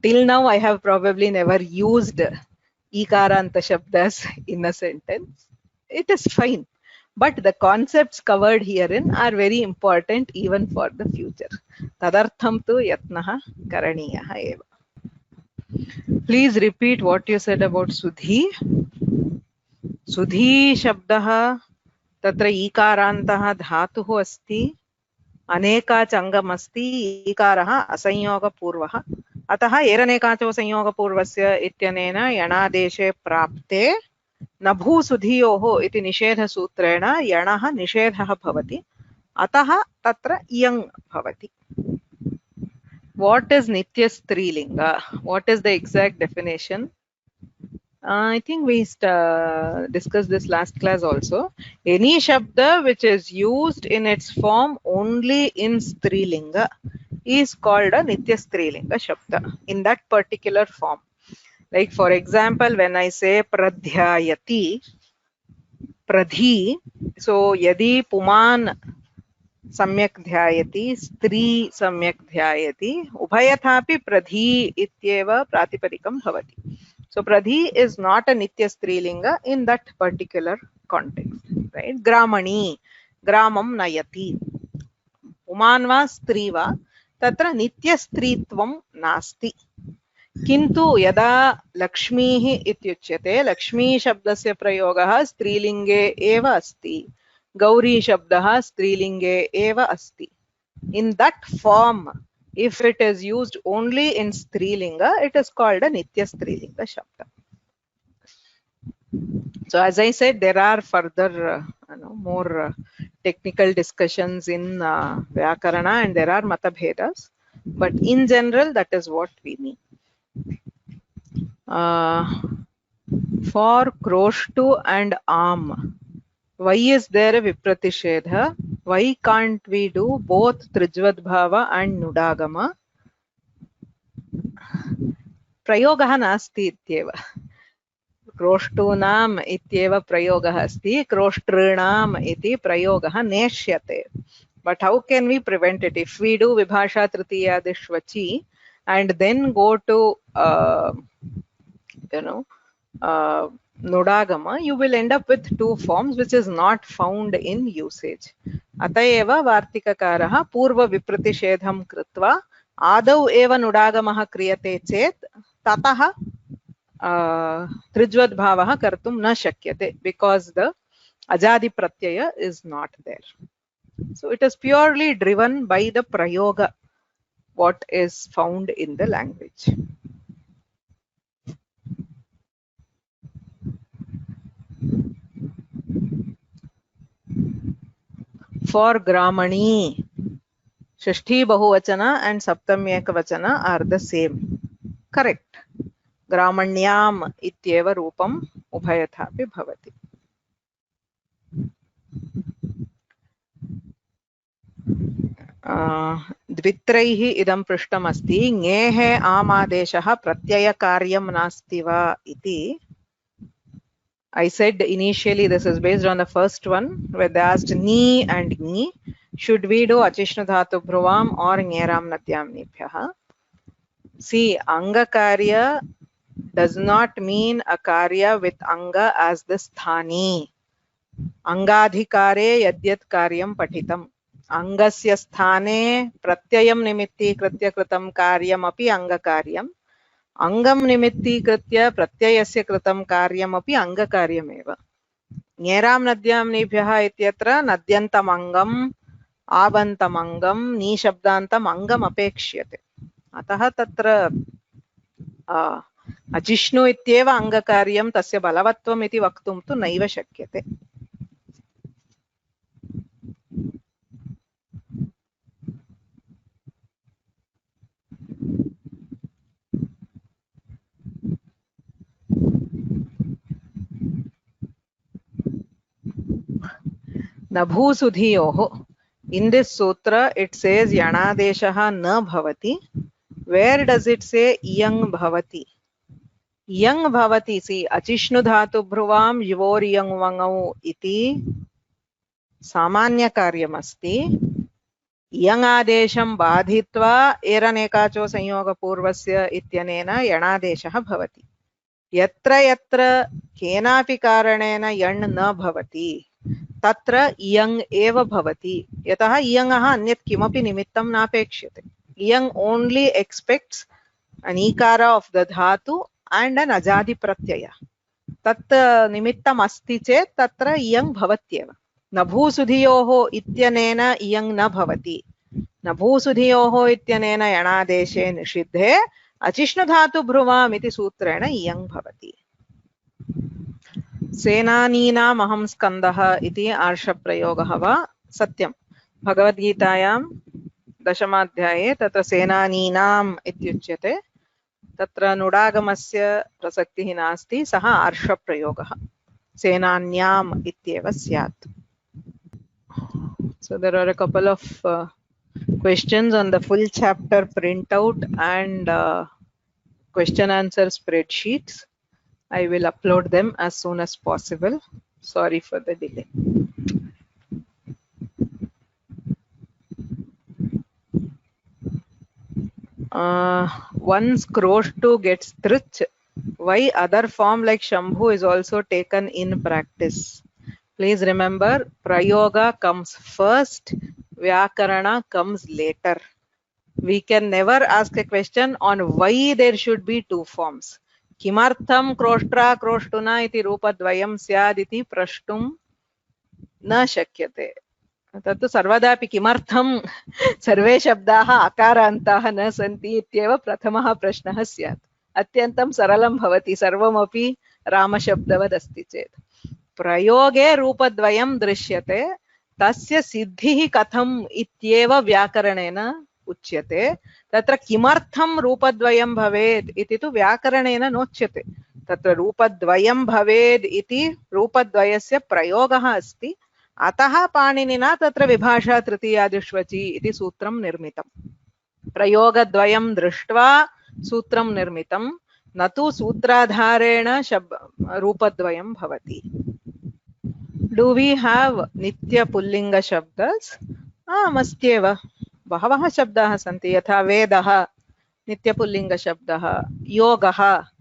till now I have probably never used ikaranta shabdas in a sentence. It is fine, but the concepts covered herein are very important even for the future. Tadartham tu yatnaha karaniyah eva. Please repeat what you said about Sudhi. Sudhi shabdah तत्र ईकारान्तः धातुः अस्ति, अनेकाचङ्गम् अस्ति, ईकारः असंयोगपूर्वः. अतः एरनेकाचो संयोगपूर्वस्य इत्यनेन यणादेशे प्राप्ते नभूसुधियोः इति निषेधसूत्रेण यणः निषेधः भवति, अतः तत्र इयङ् भवति. What is nitya strilinga? What is the exact definition? I think we discussed this last class also. Any shabda which is used in its form only in strilinga is called a nitya strilinga shabda in that particular form. Like for example, when I say pradhyayati, pradhi, so yadi puman samyak dhyayati, stri samyak dhyayati, ubhayathapi pradhi ityeva pratipadikam bhavati. So pradhi is not a nitya strilinga in that particular context, right? Gramani, gramam nayati. Puman va stri va, tatra nitya stritvam nasti. Kintu yada lakshmihi ityuchyate, lakshmi shabdasya prayogaha strilinge eva asti. Gauri shabdaha strilinge eva asti. In that form, if it is used only in strilinga, it is called a nitya strilinga shabda. So as I said, there are further more technical discussions in Vyakarana and there are matabhedas, but in general that is what we mean. For kroshtu and am, why is there a vipratishedha? Why can't we do both trijvad bhava and nudagama? प्रयोगः नास्ति इत्येव. क्रोष्टूनाम् इत्येव प्रयोगः अस्ति, क्रोष्टॄणाम् इति प्रयोगः नेष्यते. But how can we prevent it? If we do vibhasha tritiyadishvachi and then go to nudagama, you will end up with two forms which is not found in usage. Atayeva vartikakarah purva vipratishedham kritva adau eva nudagamah kriyate chet tatah trijvad bhavah kartum na shakyate, because the ajadi pratyaya is not there. So it is purely driven by the prayoga, what is found in the language. For Gramani, Shashti Bahuvachana and Saptami Ekavachana are the same. Correct. Gramanyam ityeva rupam ubhayathapi bhavati. द्वित्रैः इदं पृष्टमस्ति, ङेः आमादेशः प्रत्ययकार्यं नास्ति वा इति. I said initially this is based on the first one where they asked ni and ni. Should we do achishnu dhatu bhruvam or ngeram natyam nibhyah? See, anga karya does not mean a karya with anga as the sthani. Angadhikare yadyat karyam patitam. Angasya sthane pratyayam nimittikritya kritam karyam api anga karyam. Angam nimittikritya pratyayasya kritam karyam api anga karyameva. Nyeram nadyam nibhyah ityatra nadyantam angam abantam angam ni shabdantam angam apekshiyate. Atah tatra achishnu ityeva anga karyam tasya balavatvam iti vaktum tu naiva shakyate. Nabhusudhiyoho. In this sutra it says yanadeshaha na bhavati. Where does it say iyang bhavati? Iyang bhavati. See, achishnu dhatu bhruvam yivor iyang vangau iti samanya karyam asti. Iyang adesham badhitva eranekacho sanyoga purvasya ityanena yanadeshaha bhavati. Yatra yatra kenapi karanena yan na bhavati. Tatra iyang eva bhavati. Yataha iyangaha anyat kimapi nimittam napekshite. Iyang only expects an ikara of the dhatu and an ajadi pratyaya. Tat nimittam asti chet tatra iyang bhavatyeva. Nabhusudhiyoho ityanena iyang na bhavati. Nabhusudhiyoho ityanena yanadeshe nishidhe achishnu dhatu bhruvam iti sutrena iyang bhavati. सेनानीनाम् अहं स्कन्दः इति आर्षप्रयोगः वा सत्यं भगवद्गीतायां दशमाध्याये तत्र सेनानीनाम् इत्युच्यते. तत्र नुडागमस्य प्रसक्तिः नास्ति, सः आर्षप्रयोगः सेनान्याम् इत्येव स्यात्. So there are a couple of questions on the full chapter printout and question answer spreadsheets. I will upload them as soon as possible. Sorry for the delay. Once kroshtu gets trich, why other form like shambhu is also taken in practice? Please remember, prayoga comes first, vyakarana comes later. We can never ask a question on why there should be two forms. Kimartham kroshtra kroshtuna iti rupadvayam syad iti prashtum na shakyate. Tattu sarvadapi kimartham sarve shabdaha akarantaha na santi ityeva prathamah prashnah syat. Atyantam saralam bhavati sarvamapi rama shabdavad asti chet. Prayoge rupadvayam drishyate tasya siddhihi katham ityeva vyakaranena उच्यते. तत्र किमर्थं रूपद्वयं भवेत् इति तु व्याकरणेन नोच्यते. तत्र रूपद्वयं भवेद् इति रूपद्वयस्य प्रयोगः अस्ति। अतः पाणिनिना तत्र विभाषा तृतीयादिष्वचि इति सूत्रं निर्मितम्। प्रयोगद्वयं दृष्ट्वा सूत्रं निर्मितं, न तु सूत्राधारेण रूपद्वयं भवति। Do we have nitya pullinga shabdas? अस्त्येव, बहवः शब्दाः सन्ति, यथा वेदः नित्यपुल्लिङ्ग शब्दः, योगः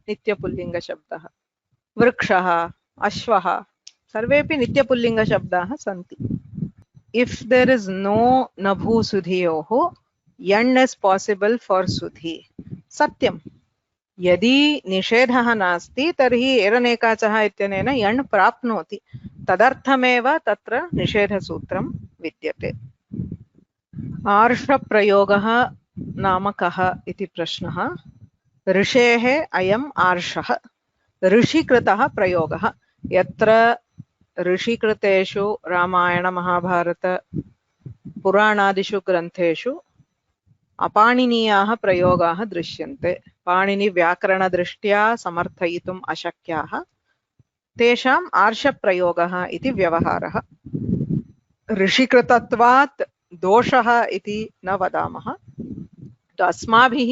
नित्यपुल्लिङ्ग शब्दः, वृक्षः, अश्वः सर्वेपि नित्यपुल्लिङ्ग शब्दाः सन्ति. If there is no nabhu sudhiyoh, yan is possible for sudhi. Satyam. यदि निषेधः नास्ति तर्हि एरनेकाचः इत्यनेन यण् प्राप्नोति, तदर्थमेव तत्र निषेधसूत्रं विद्यते. आर्षप्रयोगः नाम कः इति प्रश्नः. ऋषेः अयम् आर्षः, ऋषिकृतः प्रयोगः. यत्र ऋषिकृतेषु रामायण महाभारत पुराणादिषु ग्रन्थेषु अपाणिनीयाः प्रयोगाः दृश्यन्ते, पाणिनि व्याकरणदृष्ट्या समर्थयितुम् अशक्याः, तेषाम् आर्षप्रयोगः इति व्यवहारः. ऋषिकृतत्वात् दोषः इति न वदामः, अस्माभिः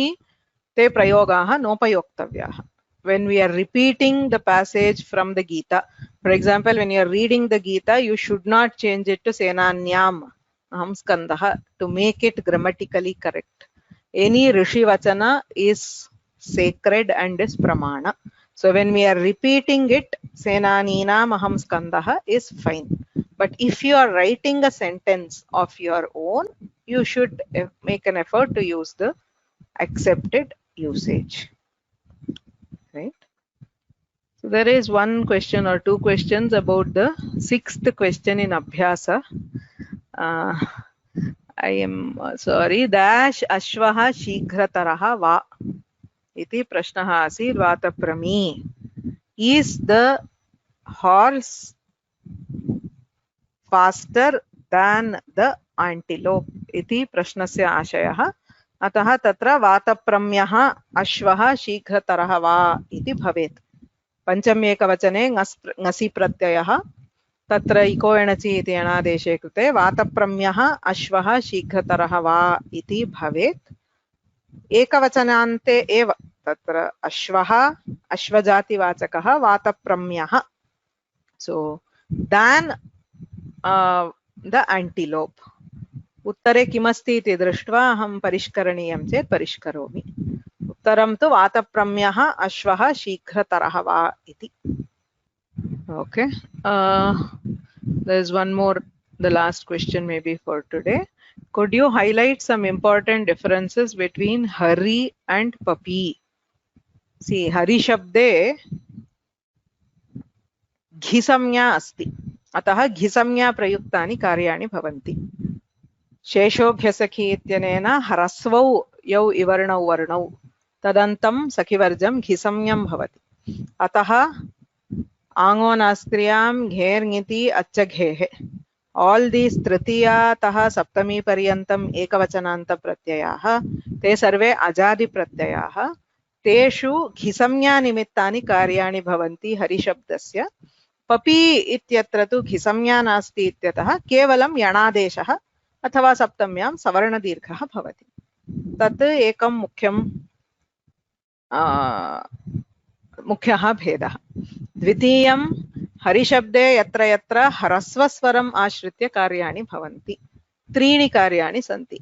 ते प्रयोगाः नोपयोक्तव्याः. When we are repeating the passage from the Gita, for example, when you are reading the Gita, you should not change it to Senanyam Aham Skandaha to make it grammatically correct. Any Rishi Vachana is sacred and is Pramana. So when we are repeating it, Senaninam Aham Skandaha is fine. But if you are writing a sentence of your own, you should make an effort to use the accepted usage. Right? So there is one question or two questions about the sixth question in Abhyasa. I am sorry. Dash ashvaha shigrataraha va iti prashnaha asid vataprami. Is the horse faster than the antelope? Iti prashnasya ashayah. अतः तत्र वातप्रम्यः अश्वः शीघ्रतरः वा इति भवेत्. पञ्चम्येकवचने ङसि प्रत्ययः, तत्र इको एणचि इति अणादेशे कृते वातप्रम्यः अश्वः शीघ्रतरः वा इति भवेत्. एकवचनान्ते एव तत्र अश्वः अश्वजातिवाचकः वातप्रम्यः. So than the antelope. उत्तरे किमस्ति इति दृष्ट्वा अहं परिष्करणीयं चेत् परिष्करोमि. उत्तरं तु वातप्रम्यः अश्वः शीघ्रतरः वा इति. Okay. There is one more, the last question maybe for today. Could you highlight some important differences between Hari and Papi? See, Hari shabde घिसंज्ञा अस्ति, अतः घिसंज्ञा प्रयुक्तानि कार्याणि भवन्ति. शेषोभ्यसखी इत्यनेन ह्रस्वौ यौ इवर्णौ वर्णौ तदन्तं सखिवर्जं घिसंज्ञं भवति. अतः आङो नास्त्र्यां घेर्ङिति अच्छघेः. All these तृतीयातः सप्तमी पर्यन्तम् एकवचनान्त प्रत्ययाः ते सर्वे अजादि प्रत्ययाः. तेषु घिसंज्ञा निमित्तानि कार्याणि भवन्ति हरिशब्दस्य. पपि इत्यत्र तु घिसंज्ञा नास्ति इत्यतः केवलं यणादेशः अथवा सप्तम्यां सवर्णदीर्घः भवति. तत् एकं मुख्यः भेदः. द्वितीयं, हरिशब्दे यत्र यत्र ह्रस्वस्वरम् आश्रित्य कार्याणि भवन्ति. त्रीणि कार्याणि सन्ति.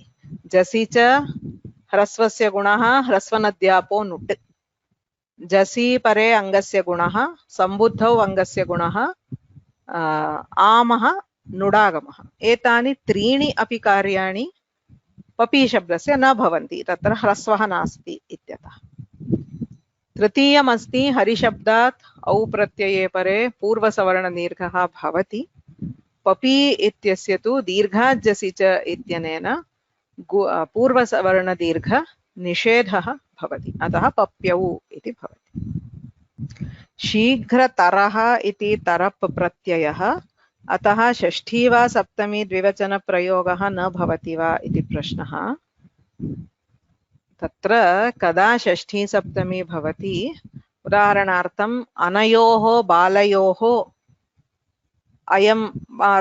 जसि च ह्रस्वस्य गुणः ह्रस्वनद्यापो नुट्. जसि परे अङ्गस्य गुणः, सम्बुद्धौ अङ्गस्य गुणः आमः नुडागमः. एतानि त्रीणि अपि कार्याणि पपि शब्दस्य न भवन्ति, तत्र ह्रस्वः नास्ति इत्यतः. तृतीयमस्ति हरिशब्दात् औ प्रत्यये परे पूर्वसवर्णदीर्घः भवति. पपि इत्यस्य तु दीर्घाज्जसि च इत्यनेन पूर्वसवर्णदीर्घ निषेधः भवति, अतः पप्यौ इति भवति. शीघ्रतरः इति तरप् प्रत्ययः, अतः षष्ठी वा सप्तमी द्विवचन प्रयोगः न भवति वा इति प्रश्नः. तत्र कदा षष्ठी सप्तमी भवति? उदाहरणार्थम् अनयोः बालयोः अयं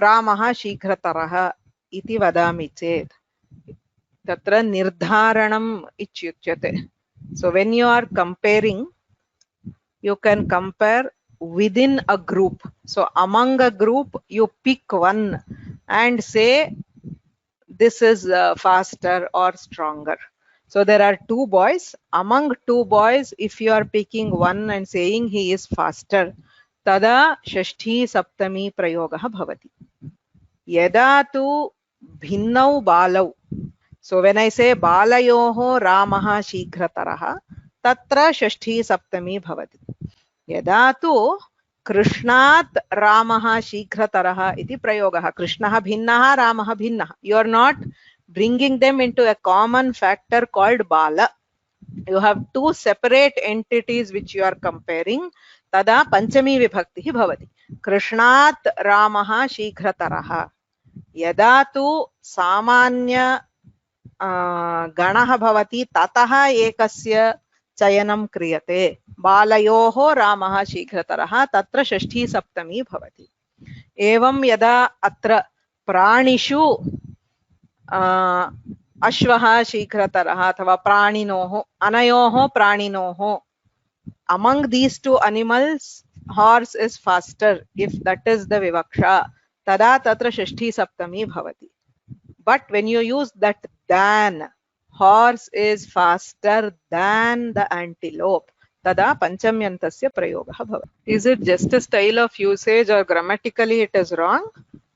रामः शीघ्रतरः इति वदामि चेत् तत्र निर्धारणम् इत्युच्यते. So when you are comparing, you can compare within a group. So among a group, you pick one and say this is faster or stronger. So there are two boys. Among two boys, if you are picking one and saying he is faster, tada shashti saptami prayogah bhavati. Yada tu bhinnau balau. So when I say balayoho ramaha shighrataraha, tatra shashti saptami bhavati. Yada tu Krishnat Ramaha Shigrataraha iti prayogaha. Krishnaha bhinnaha Ramaha bhinnaha. You are not bringing them into a common factor called Bala. You have two separate entities which you are comparing. Tada Panchami Vibhakti bhavati. Krishnat Ramaha Shigrataraha. Yada tu Samanya Ganaha bhavati tataha ekasya चयनं क्रियते. बालयोः रामः शीघ्रतरः तत्र षष्ठी सप्तमी भवति. एवं यदा अत्र प्राणिषु अश्वः शीघ्रतरः अथवा प्राणिनोः अनयोः प्राणिनोः, among these two animals horse is faster, if that is the vivaksha, tada tatra षष्ठी सप्तमी भवति. But when you use that than, horse is faster than the antelope, tada panchamyantasya prayogah bhavati. Is it just a style of usage or grammatically it is wrong?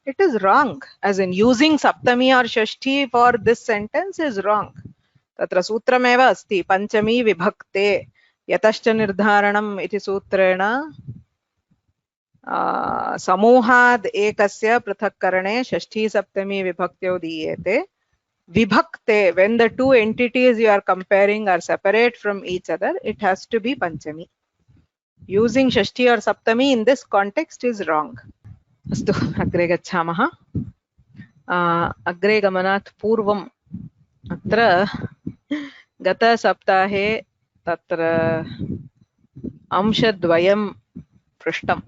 It is wrong. As in using saptami or shashti for this sentence is wrong. Tatra sutrameva asti panchami vibhakte yatascha nirdharanam iti sutrena समूहाद एकस्य पृथक्करणे षष्ठी सप्तमी विभक्त्यो दीयते. Vibhakte, when the two entities you are comparing are separate from each other, it has to be Panchami. Using Shashti or Saptami in this context is wrong. Astu, agre gacchamaha. Agre gamanat purvam. Atra gata saptahe tatra amshadvayam prishtam.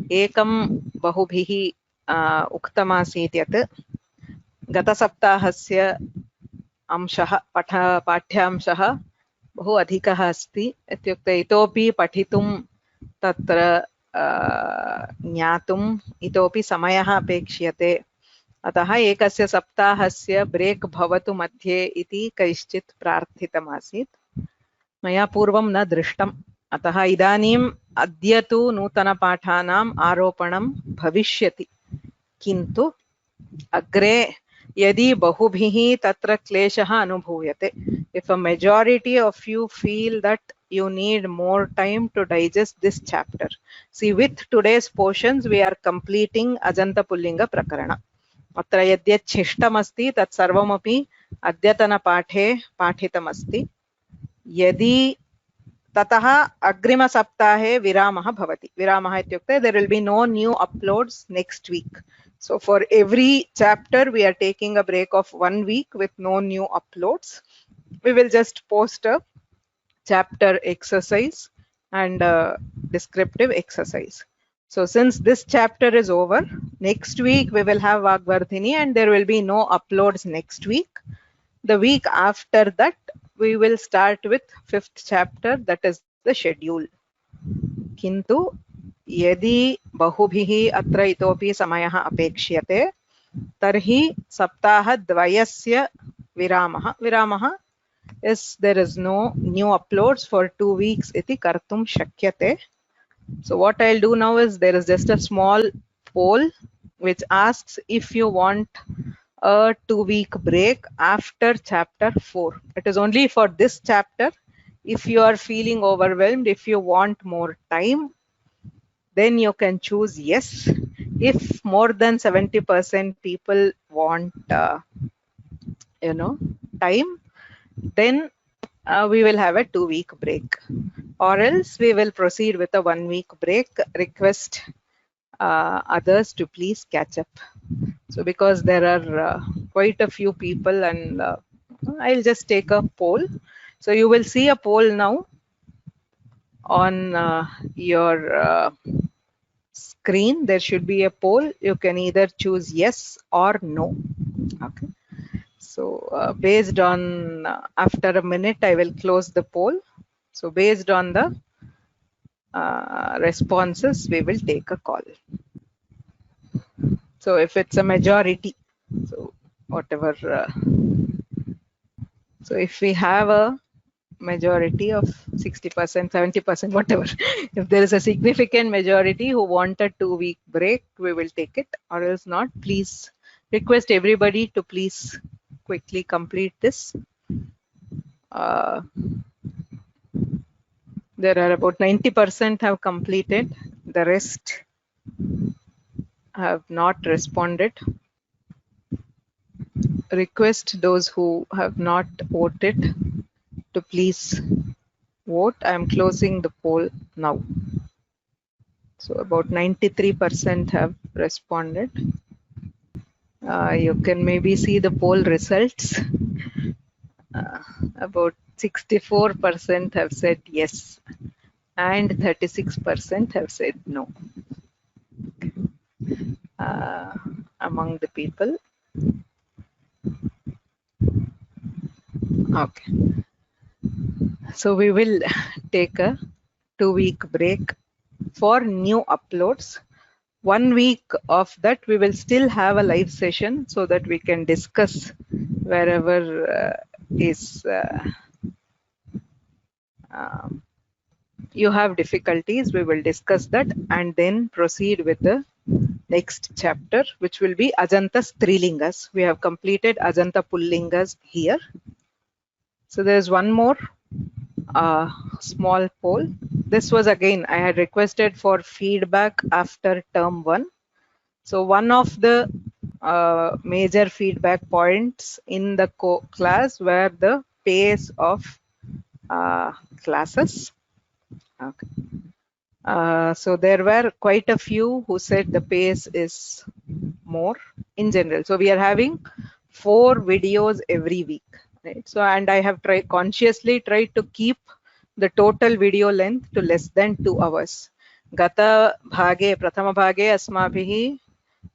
Ekam bahubhihi uktamaasit yat गतसप्ताहस्य अंशः पाठ्यांशः बहु अधिकः अस्ति. इत्युक्ते इतोपि पठितुं तत्र ज्ञातुम् इतोपि समयः अपेक्ष्यते. अतः एकस्य सप्ताहस्य ब्रेक् भवतु मध्ये इति कैश्चित् प्रार्थितमासीत्. मया पूर्वं न दृष्टम्. अतः इदानीम् अद्य तु नूतनपाठानाम् आरोपणं भविष्यति. किन्तु अग्रे यदि बहुभिः तत्र क्लेशः अनुभूयते, if a majority of you feel that you need more time to digest this chapter, see, with today's portions we are completing Ajanta Pullinga Prakarana. अत्र यद्यत् छिष्टमस्ति तत् सर्वमपि अद्यतनपाठे पाठितमस्ति. यदि ततः अग्रिमसप्ताहे विरामः भवति. विरामः इत्युक्ते there will be no new uploads next week. So for every chapter we are taking a break of 1 week with no new uploads. We will just post a chapter exercise and a descriptive exercise. So since this chapter is over, next week we will have Vagvardhini and there will be no uploads next week. The week after that we will start with 5th chapter, that is the schedule. Kintu यदि बहुभिः अत्र इतोपि समयः अपेक्ष्यते तर्हि सप्ताहद्वयस्य विरामः is there is no new uploads for 2 weeks इति कर्तुं शक्यते. So what I'll do now is there is just a small poll which asks if you want a 2-week break after chapter 4. It is only for this chapter. If you are feeling overwhelmed, if you want more time, then you can choose yes. If more than 70% people want time, then we will have a 2-week break, or else we will proceed with a 1-week break. Request others to please catch up. So because there are quite a few people, and I'll just take a poll. So you will see a poll now on your screen there should be a poll. You can either choose yes or no. Okay. So based on after a minute I will close the poll. So based on the responses we will take a call. So if it's a majority, so whatever, so if we have a majority of 60%, 70%, whatever, if there is a significant majority who want a 2-week break, we will take it, or else not. Please request everybody to please quickly complete this. There are about 90% have completed. The rest have not responded. Request those who have not voted to please vote. I am closing the poll now. So about 93% have responded. You can maybe see the poll results. About 64% have said yes and 36% have said no among the people. Okay. So we will take a 2-week break for new uploads. 1 week of that we will still have a live session so that we can discuss wherever you have difficulties. We will discuss that and then proceed with the next chapter, which will be Ajanta Strilingas. We have completed Ajanta Pullingas here. So there's one more small poll. This was again, I had requested for feedback after term 1. So one of the major feedback points in the class were the pace of classes. Okay. So there were quite a few who said the pace is more in general. So we are having 4 videos every week, right? So, and I have consciously tried to keep the total video length to less than 2 hours. Gata bhage, prathama bhage asmabhihi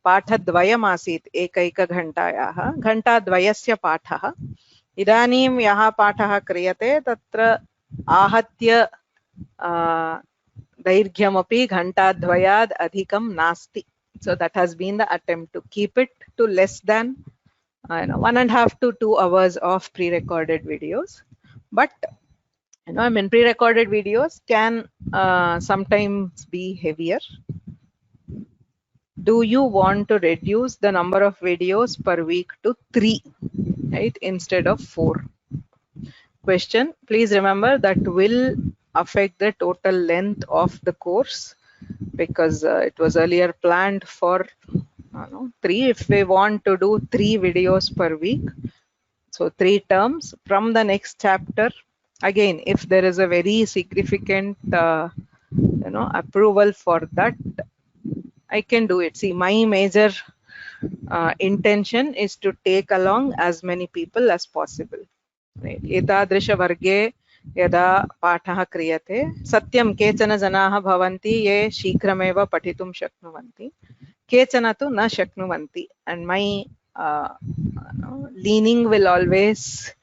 पाठद्वयमासीत् एकैकघण्टायाः घण्टाद्वयस्य पाठः इदानीं यः पाठः क्रियते तत्र आहत्य दैर्घ्यमपि घण्टाद्वयात् अधिकं नास्ति. So that has been the attempt to keep it to less than 1.5 to 2 hours of pre-recorded videos. But I mean, pre-recorded videos can sometimes be heavier. Do you want to reduce the number of videos per week to 3, right, instead of 4? Question. Please remember that will affect the total length of the course, because it was earlier planned for 3. If we want to do 3 videos per week, so 3 terms from the next chapter, again, if there is a very significant approval for that, I can do it. See, my major intention is to take along as many people as possible. Right? एतादृश वर्गे यदा पाठः क्रियते सत्यं केचन जनाः भवन्ति ये शीघ्रमेव पठितुं शक्नुवन्ति, केचन तु न शक्नुवन्ति, and my leaning will always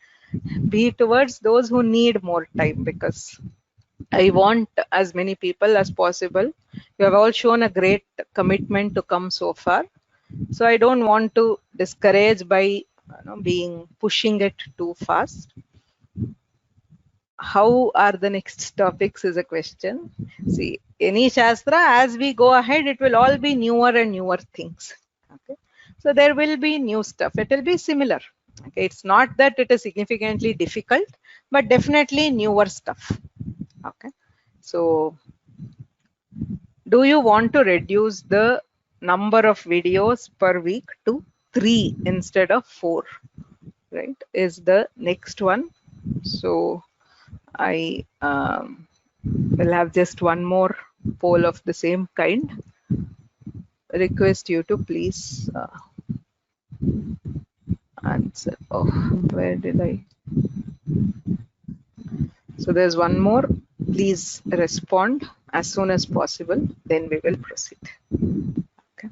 be towards those who need more time, because I want as many people as possible. You have all shown a great commitment to come so far, so I don't want to discourage by pushing it too fast. How are the next topics is a question. See, any shastra, as we go ahead, it will all be newer and newer things. Okay, so there will be new stuff. It will be similar. Okay, it's not that it is significantly difficult, but definitely newer stuff. Okay, so do you want to reduce the number of videos per week to 3 instead of 4, right, is the next one. So I will have just one more poll of the same kind. Request you to please answer. Oh, where did I? So there's one more. please respond as soon as possible, then we will proceed. Okay.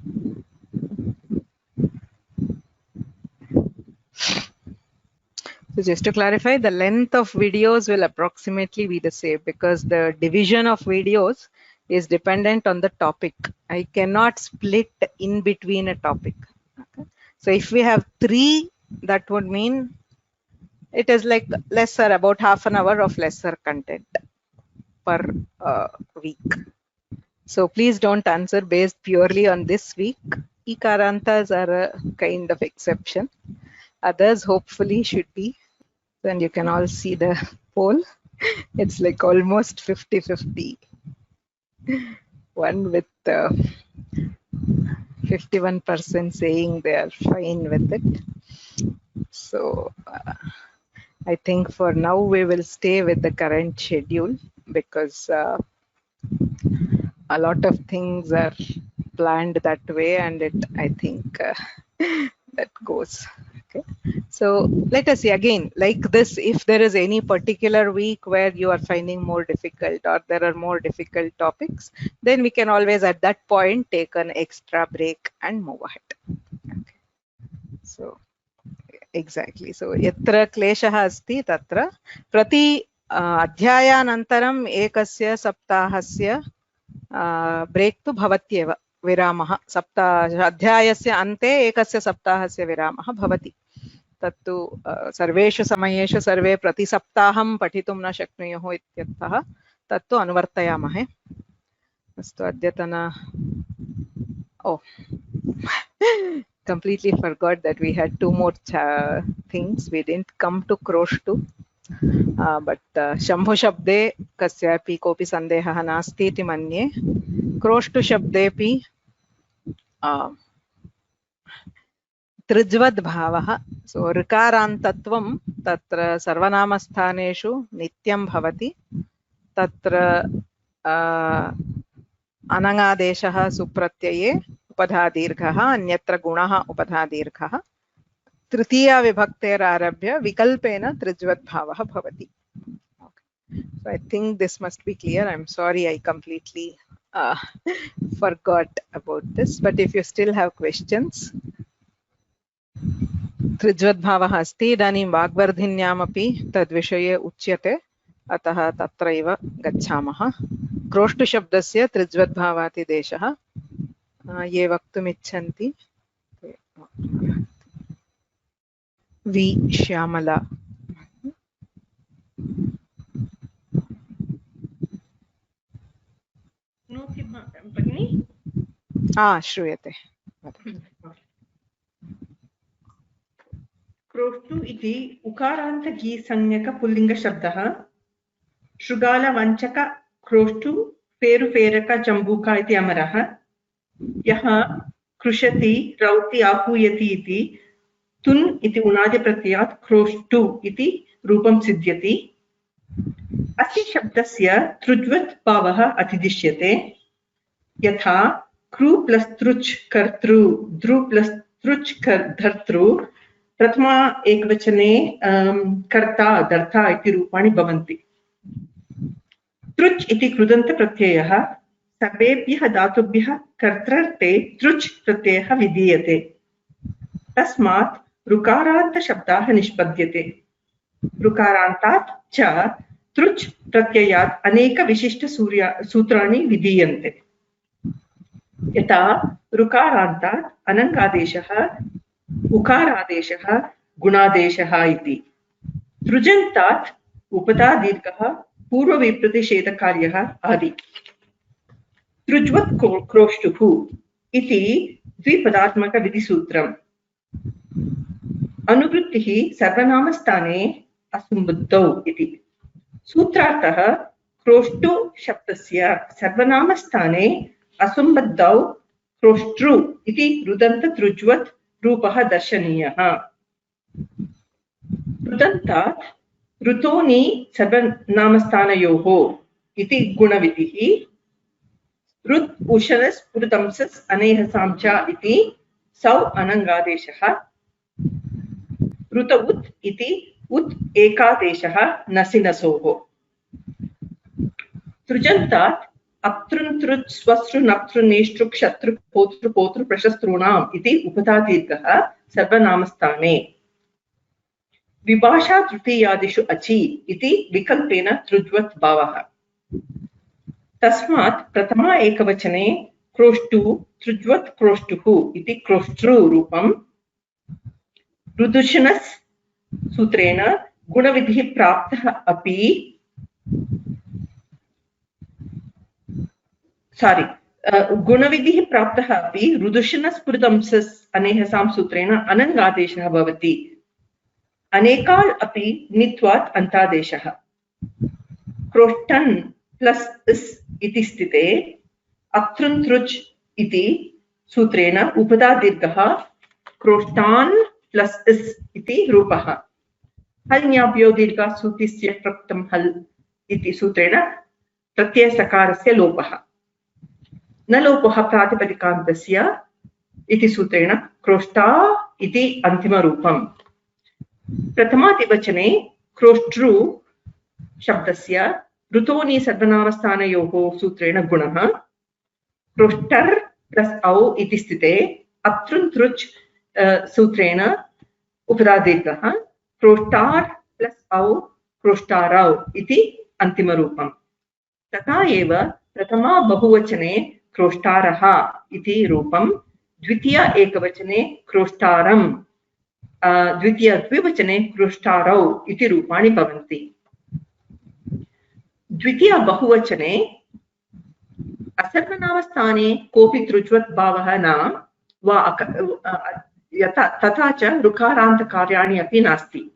So just to clarify, the length of videos will approximately be the same because the division of videos is dependent on the topic. I cannot split in between a topic. Okay. So if we have 3, that would mean it is like lesser, about half an hour of lesser content per week. So please don't answer based purely on this week. Ikarantas are a kind of exception. Others hopefully should be. Then you can all see the poll. It's like almost 50-50. One with 51% saying they are fine with it. So I think for now we will stay with the current schedule because a lot of things are planned that way, and I think that goes. Okay. So let us see again, like this, if there is any particular week where you are finding more difficult or there are more difficult topics, then we can always at that point take an extra break and move ahead. Okay. So exactly. So yatra kleshah asti tatra prati अध्यायानन्तरम् एकस्य सप्ताहस्य ब्रेक् तु भवत्येव विरामः अध्यायस्य अन्ते एकस्य सप्ताहस्य विरामः भवति तत्तु सर्वेषु समयेषु सर्वे प्रतिसप्ताहं पठितुं न शक्नुयुः इत्यर्थः तत्तु अनुवर्तयामहे अस्तु अद्यतन completely forgot that we had 2 more things we didn't come to Kroshtu. But Shambhu शब्दे कस्यापि कोऽपि सन्देहः नास्ति इति मन्ये क्रोष्टु शब्देपि तृज्वद्भावः सो ऋकारान्तत्वं तत्र सर्वनामस्थानेषु नित्यं भवति तत्र अनङादेशः सुप्रत्यये उपधादीर्घः अन्यत्र गुणः उपधादीर्घः तृतीया विभक्तेरारभ्य विकल्पेन तृज्वद्भावः भवति. So I think this must be clear. I'm sorry I completely forgot about this, but if you still have questions. तृज्वद्भावः अस्ति इदानीं वाग्वर्धिन्यामपि तद्विषये उच्यते अतः तत्रैव गच्छामः. क्रोष्टुशब्दस्य तृज्वद्भावातिदेशः ये वक्तुमिच्छन्ति वि श्यामला भगिनी श्रूयते. क्रोष्टु इति उकारान्तगीसंज्ञकपुल्लिङ्गशब्दः शृगालवञ्चक क्रोष्टु फेरुफेरक जम्बूका इति अमरः यः कृशति रौति आहूयति इति तुन् इति उणादिप्रत्ययात् क्रोष्टु इति रूपं सिद्ध्यति. अस्य शब्दस्य तृज्वत् भावः अतिदिश्यते यथा कृ प्लस् तृच् कर्तृ द्रु प्लस् तृच् धर्तृ प्रथमा एकवचने कर्ता दर्ता इति रूपाणि भवन्ति. तृच् इति कृदन्तप्रत्ययः सर्वेभ्यः धातुभ्यः कर्तृर्थे तृच् प्रत्ययः विधीयते. तस्मात् ऋकारान्तशब्दाः निष्पद्यते. ऋकारान्तात् च तृच् प्रत्ययात् अनेक विशिष्ट सूत्राणि विधीयन्ते. यथा ऋकारान्तात् अनङ्गादेशः उकारादेशः गुणादेशः इति. तृजन्तात् उपधादीर्घः पूर्वविप्रतिषेधकार्यः आदि. तृज्वत् क्रोष्टुः इति द्विपदात्मकविधिसूत्रम्. अनुवृत्तिः सर्वनामस्थाने असम्बुद्धौ इति. सूत्रार्थः क्रोष्टु शब्दस्य सर्वनामस्थाने असम्बद्धौ क्रोष्ट्रु इति रुदन्ततृज्वत् रूपः दर्शनीयः. रुदन्तात् ऋतोनि सर्वनामस्थानयोः इति गुणविधिः. ऋत् उषरस् पुरुतंसस् अनेहसां च इति सौ अनङ्गादेशः. ऋत उत् इति उत् एकादेशः नसिनसोः. तृजन्तात् अप्तृन्तृत् स्वसृनप्तृनेष्टृक् शत्रु पोतृ पोतृ प्रशस्त्रूणाम् इति उपधादीर्घः सर्वनामस्थाने विभाषा तृतीयादिषु अचि इति विकल्पेन तृज्वत् भावः तस्मात् प्रथमा एकवचने क्रोष्टु तृज्वत् क्रोष्टुः इति क्रोष्टृ रूपं रुदुषणस् सूत्रेण गुणविधिः प्राप्तः अपि गुणविधिः प्राप्तः अपि रुदुषणस्फुरितंसस् अनेहसां सूत्रेण अनङ्गादेशः भवति अनेकाल् अपि नित्वात् अन्तादेशः क्रोष्टन् प्लस् इस् इति स्थिते अप्तृन्तृच् इति सूत्रेण उपधादीर्घः क्रोष्टान् प्लस् इस् इति रूपः हल् ज्ञाभ्यो दीर्घः सूतिस्य प्रक्तं हल् इति सूत्रेण प्रत्ययसकारस्य लोपः न लोपः प्रातिपदिकान्तस्य इति सूत्रेण क्रोष्टा इति अन्तिमरूपम् प्रथमादिवचने क्रोष्टृ शब्दस्य ऋतोनि सर्वनामस्थानयोः सूत्रेण गुणः क्रोष्टर् प्लस् औ इति स्थिते अप्तृन्तृच् सूत्रेण उपधादीर्घः क्रोष्टार् प्लस् औ क्रोष्टारौ इति अन्तिमरूपम् तथा एव प्रथमा बहुवचने क्रोष्टारः इति रूपं द्वितीय एकवचने क्रोष्टारं द्वितीय द्विवचने क्रोष्टारौ इति रूपाणि भवन्ति द्वितीय बहुवचने असर्वनामस्थाने कोऽपि तृज्वत् भावः न वा तथा च ऋकारान्तकार्याणि अपि नास्ति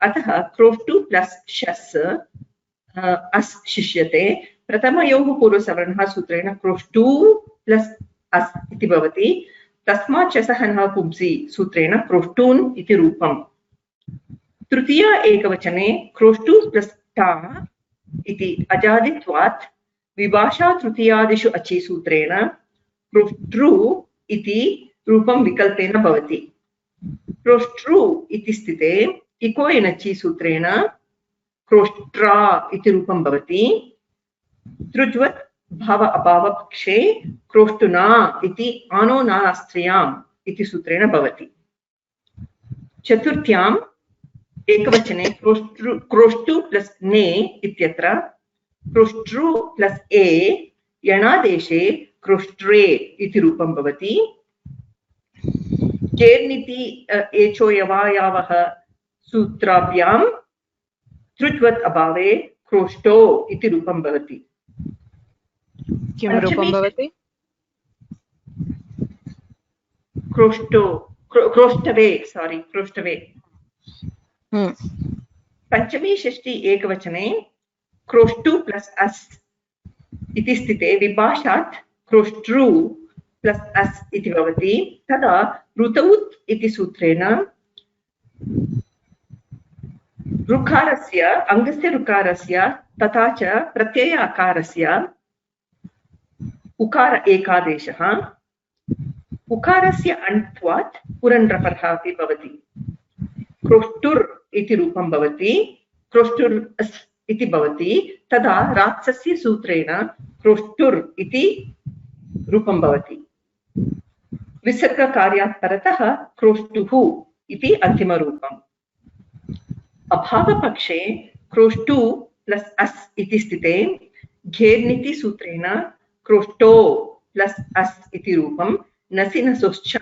अतः क्रोष्टु प्लस् शस् अस् शिष्यते प्रथमयोः पूर्वसवर्णः सूत्रेण क्रोष्टु प्लस् अस् इति भवति तस्मात् चसः न पुंसि सूत्रेण क्रोष्टून् इति रूपम् तृतीय एकवचने क्रोष्टु प्लस् टा इति अजादित्वात् विभाषा तृतीयादिषु अचि सूत्रेण क्रोष्टृ इति रूपं विकल्पेन भवति क्रोष्टृ इति स्थिते इको एनचि सूत्रेण क्रोष्ट्रा इति रूपं भवति तृज्वत् भाव अभाव पक्षे क्रोष्टुना इति आनो नास्त्र्याम् इति सूत्रेण भवति चतुर्थ्याम् एकवचने क्रोष्टु प्लस् ने इत्यत्र क्रोष्टृ प्लस् ए यणादेशे क्रोष्ट्रे इति रूपं भवति केर्निति एचो यवायावः सूत्राभ्यां तृज्वत् अभावे क्रोष्टो इति रूपं भवति किं रूपं भवति क्रोष्टवे पंचमी षष्ठी एकवचने क्रोष्टु प्लस् अस् इति स्थिते विभाषात् क्रोष्टृ प्लस् अस् इति भवति तदा ऋतौत् इति सूत्रेण ऋकारस्य अङ्गस्य ऋकारस्य तथा च प्रत्यय अकारस्य उकार एकादेशः उकारस्य अण्त्वात् पुरण्ड्रपरः अपि भवति क्रोष्टुर् इति रूपं भवति क्रोष्टुर् इति भवति तदा रात्सस्य सूत्रेण क्रोष्टुर् इति रूपं भवति विसर्गकार्यात् परतः क्रोष्टुः इति अन्तिमरूपम् अभावपक्षे क्रोष्टु प्लस् अस् इति स्थिते घेर्निति सूत्रेण क्रोष्टो प्लस् अस् इति रूपं नसि नसोश्च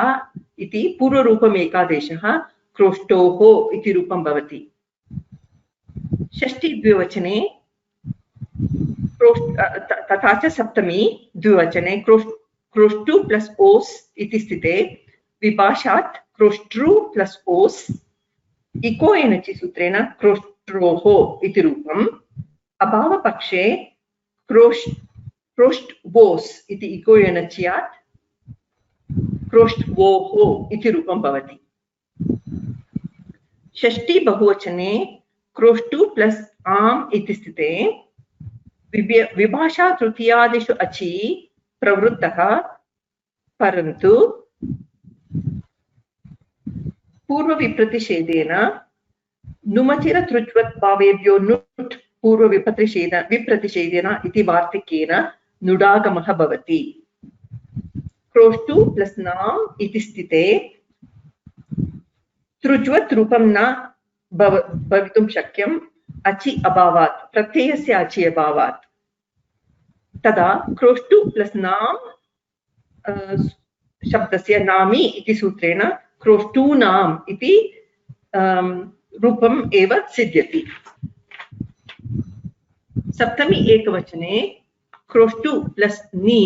इति पूर्वरूपम् एकादेशः क्रोष्टोः इति रूपं भवति षष्ठी द्विवचने तथा च सप्तमी द्विवचने क्रोष्टु प्लस् ओस् इति स्थिते विभाषात् क्रोष्ट्रु प्लस् ओस् इको एनचि सूत्रेण क्रोष्ट्रोः इति रूपम् अभावपक्षे क्रोष्ट्वोस् इति इको एनच्यात् क्रोष्ट्वोः इति रूपं भवति षष्ठी बहुवचने क्रोष्टु प्लस् आम् इति स्थिते विभाषा तृतीयादिषु अचि प्रवृत्तः परन्तु पूर्वविप्रतिषेधेन नुमचिरतृज्वत् भावेभ्यो नुट् विप्रतिषेधेन इति वार्तिकेन नुडागमः भवति। क्रोष्टु प्लस् नाम् इति स्थिते तृज्वत् रूपं न भवितुं शक्यम् अचि अभावात्, प्रत्ययस्य अचि अभावात्। तदा क्रोष्टु प्लस् नाम् शब्दस्य नामी इति सूत्रेण क्रोष्टूनाम् इति रूपम् एव सिद्ध्यति। सप्तमी एकवचने क्रोष्टु प्लस् नी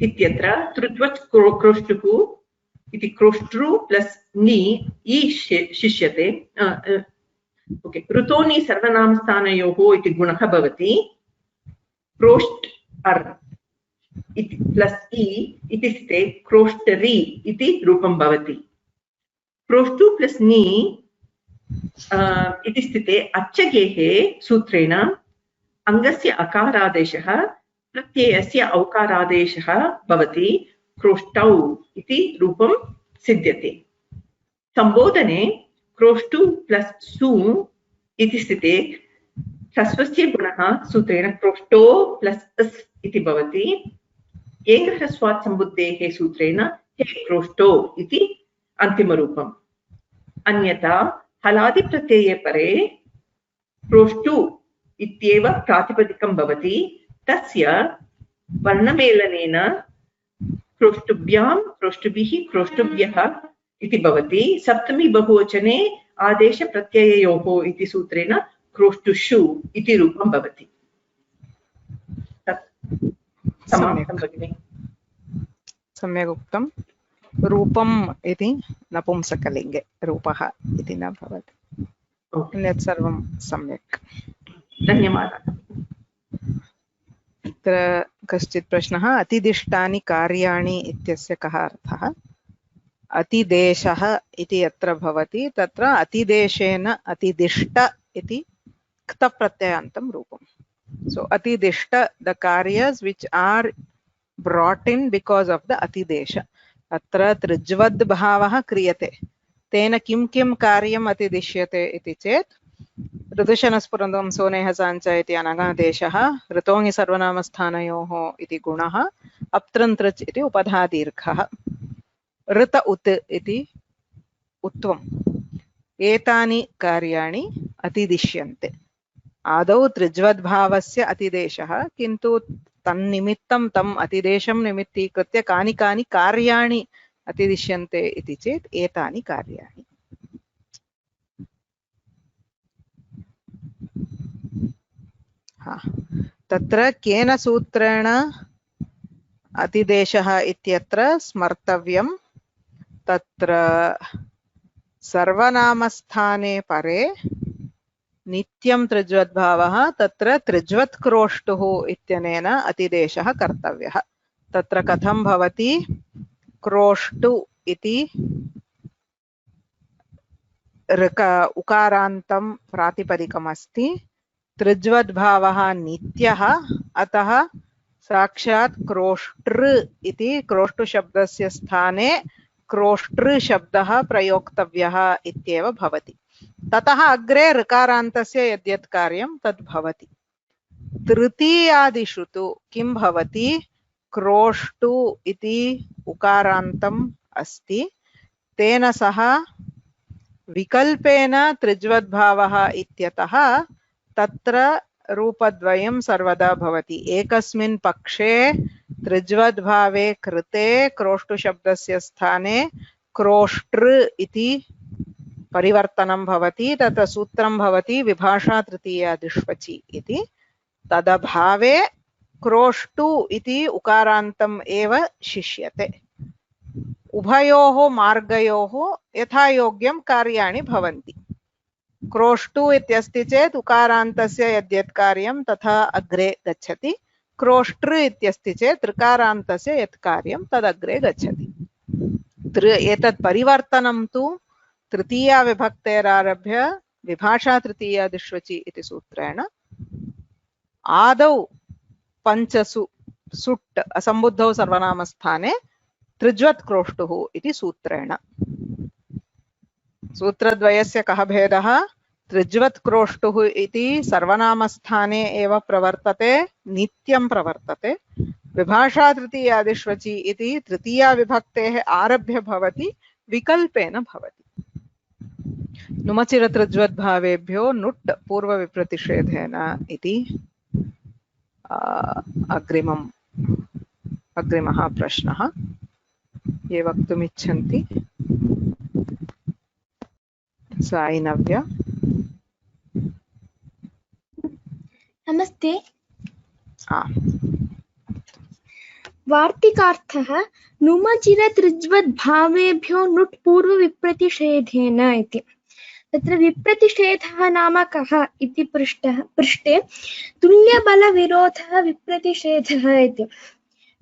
इत्यत्र तृज्वत् क्रोष्टुः इति क्रोष्टृ प्लस् नी ई शिष्यते। ओके, ऋतोनि सर्वनामस्थानयोः इति गुणः भवति। क्रोष्ट् अर् इति प्लस् ई इति स्थिते क्रोष्टरी इति रूपं भवति। क्रोष्टु प्लस् नी इति स्थिते अच्छगेः सूत्रेण अङ्गस्य अकारादेशः प्रत्ययस्य औकारादेशः भवति। क्रोष्टौ इति रूपं सिद्ध्यते। संबोधने क्रोष्टु प्लस् सु इति स्थिते ह्रस्वस्य गुणः सूत्रेण क्रोष्टो प्लस् अस् इति भवति। एकह्रस्वात् सम्बुद्धेः सूत्रेण हे क्रोष्टो इति अन्तिमरूपम्। अन्यथा हलादिप्रत्यये परे क्रोष्टु इत्येव प्रातिपदिकं भवति। तस्य वर्णमेलनेन क्रोष्टुभ्यां, क्रोष्टुभिः, क्रोष्टुभ्यः इति भवति। सप्तमी बहुवचने आदेशप्रत्यययोः इति सूत्रेण क्रोष्टुषु इति रूपं भवति। समाप्तं भगिनि। सम्यक् उक्तं। रूपम् इति नपुंसकलिङ्गे रूपः इति न भवति। अन्यत् सर्वं सम्यक्। धन्यवादः। अत्र कश्चित् प्रश्नः, अतिदिष्टानि कार्याणि इत्यस्य कः अर्थः? अतिदेशः इति यत्र भवति तत्र अतिदेशेन अतिदिष्ट इति क्तप्रत्ययान्तं रूपम्। So atidishta, the karyas which are brought in because of the atidesha. Atra trijvad bhavah kriyate. Tena kim kim karyam atidishyate iti chet. ऋतुशनस्फुरन्तं सोनेह साञ्च इति अनगादेशः, ऋतोङि सर्वनामस्थानयोः इति गुणः, अप्त्रन्त्रच् इति उपधादीर्घः, ऋत उत् इति उत्वम्। एतानि कार्याणि अतिदिश्यन्ते। आदौ त्रिज्वद्भावस्य अतिदेशः, किन्तु तन्निमित्तं तम् अतिदेशं निमित्तीकृत्य कानि कानि कार्याणि अतिदिश्यन्ते इति चेत् एतानि कार्याणि। तत्र केन सूत्रेण अतिदेशः इत्यत्र स्मर्तव्यं? तत्र सर्वनामस्थाने परे नित्यं त्रिज्वद्भावः, तत्र त्रिज्वत्क्रोष्टुः इत्यनेन अतिदेशः कर्तव्यः। तत्र कथं भवति? क्रोष्टु इति उकारान्तं प्रातिपदिकमस्ति, त्रिज्वद्भावः नित्यः, अतः साक्षात् क्रोष्ट्र इति क्रोष्टुशब्दस्य स्थाने क्रोष्ट्र शब्दः प्रयोक्तव्यः इत्येव भवति। ततः अग्रे ऋकारान्तस्य यद्यत् कार्यं तद् भवति। तृतीयादिषु तु किं भवति? क्रोष्टु इति उकारान्तम् अस्ति, तेन सह विकल्पेन त्रिज्वद्भावः इत्यतः तत्र रूपद्वयं सर्वदा भवति। एकस्मिन् पक्षे त्रिज्वद्भावे कृते क्रोष्टुशब्दस्य स्थाने क्रोष्ट्र इति परिवर्तनं भवति। तत्र सूत्रं भवति विभाषा तृतीयादिष्वचि इति। तदभावे क्रोष्टु इति उकारान्तम् एव शिष्यते। उभयोः मार्गयोः यथायोग्यं कार्याणि भवन्ति। क्रोष्टु इत्यस्ति चेत् उकारान्तस्य यद्यत् कार्यं तथा अग्रे गच्छति, क्रोष्ट्र इत्यस्ति चेत् ऋकारान्तस्य यत् कार्यं तदग्रे गच्छति। एतत् परिवर्तनं तु तृतीया विभक्तेरारभ्य विभाषा तृतीयादिष्वचि इति सूत्रेण आदौ पञ्चसु सुट् असम्बुद्धौ सर्वनामस्थाने त्रिज्वत् क्रोष्टुः इति सूत्रेण। सूत्रद्वयस्य कः भेदः? त्रिज्वत् क्रोष्टुः इति सर्वनामस्थाने एव प्रवर्तते, नित्यं प्रवर्तते। विभाषा तृतीयादिष्वचि इति तृतीया विभक्तेः आरभ्य भवति, विकल्पेन भवति। नुमचिरतृज्वद्भावेभ्यो नुट् पूर्वविप्रतिषेधेन इति अग्रिमः प्रश्नः। ये वक्तुमिच्छन्ति साई नव्य। नमस्ते। वार्तिकार्थः नुमचिरतृज्वद्भावेभ्यो नुट् पूर्वविप्रतिषेधेन इति। तत्र विप्रतिषेधः नाम कः इति पृष्टे तुल्यबलविरोधः विप्रतिषेधः इति।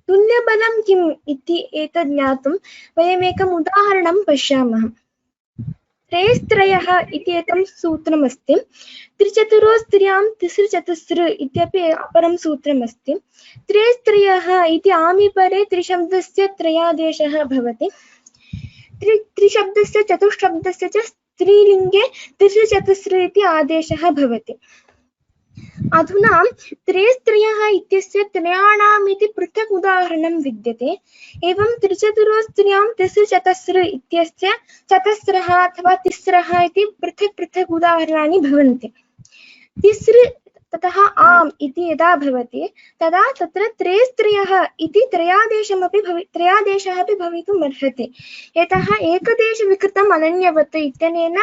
तुल्यबलं किम् इति एतत् ज्ञातुं वयमेकम् उदाहरणं पश्यामः। त्रयस्त्रयः इति एकं सूत्रमस्ति। त्रिचतुरो स्त्रियां तिसृचतस्र इत्यपि अपरं सूत्रमस्ति। त्रयस्त्रयः इति आमिपरे त्रिशब्दस्य त्रयादेशः भवति। त्रिशब्दस्य चतुष्शब्दस्य च स्त्रीलिङ्गे तिसृचतस्र इति आदेशः भवति। अधुना त्रयस्त्रयः इत्यस्य त्रयाणाम् इति पृथक् उदाहरणं विद्यते। एवं त्रिचतुरो स्त्रियां तिसृचतस्र इत्यस्य चतस्रः अथवा तिस्रः इति पृथक् पृथक् उदाहरणानि भवन्ति। तिस्र ततः आम् इति यदा भवति तदा तत्र त्रयस्त्रयः इति त्रयादेशः अपि भवितुम् अर्हति। यतः एकदेशविकृतम् अनन्यवत् इत्यनेन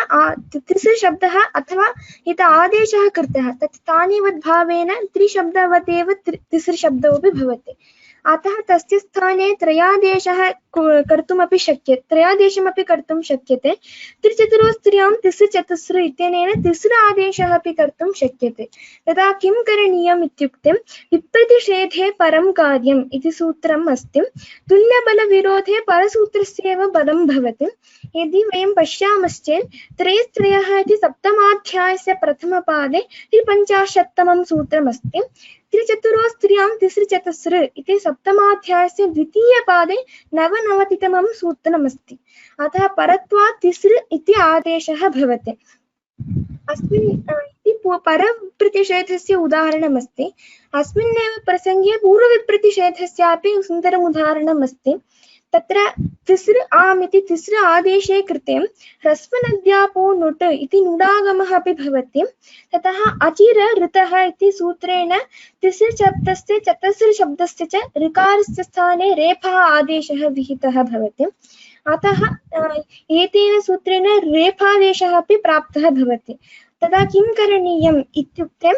तिसृशब्दः अथवा यत् आदेशः कृतः तत् स्थानीयवद्भावेन त्रिशब्दवदेव तिसृशब्दोऽपि भवति। अतः तस्य स्थाने त्रयादेशः कर्तुमपि त्रयादेशमपि कर्तुं शक्यते। त्रिचतुरो स्त्रियां तिसृचतस्र इत्यनेन तिसृ आदेशः अपि कर्तुं शक्यते। तदा किं करणीयम् इत्युक्ते विप्रतिषेधे परं कार्यम् इति सूत्रम् अस्ति। तुल्यबलविरोधे परसूत्रस्यैव बलं भवति। यदि वयं पश्यामश्चेत् त्रयस्त्रयः इति सप्तमाध्यायस्य प्रथमपादे 53तमं सूत्रमस्ति। त्रिचतुरो स्त्रियां तिसृचतस्र इति सप्तमाध्यायस्य द्वितीयपादे 99तमं सूत्रमस्ति। अतः परत्वात् तिसृ इति आदेशः भवति। अस्मिन् परप्रतिषेधस्य उदाहरणमस्ति। अस्मिन्नेव प्रसङ्गे पूर्वविप्रतिषेधस्यापि सुन्दरम् उदाहरणमस्ति। तत्र तिसृ आम् इति तिसृ आदेशे कृते ह्रस्वनद्यापो नुट् इति नुडागमः अपि भवति। ततः अचिर ऋतः इति सूत्रेण तिसृशब्दस्य चतस्रशब्दस्य च ऋकारस्य स्थाने रेफः आदेशः विहितः भवति। अतः एतेन सूत्रेण रेफादेशः अपि प्राप्तः भवति। तदा किं करणीयम् इत्युक्ते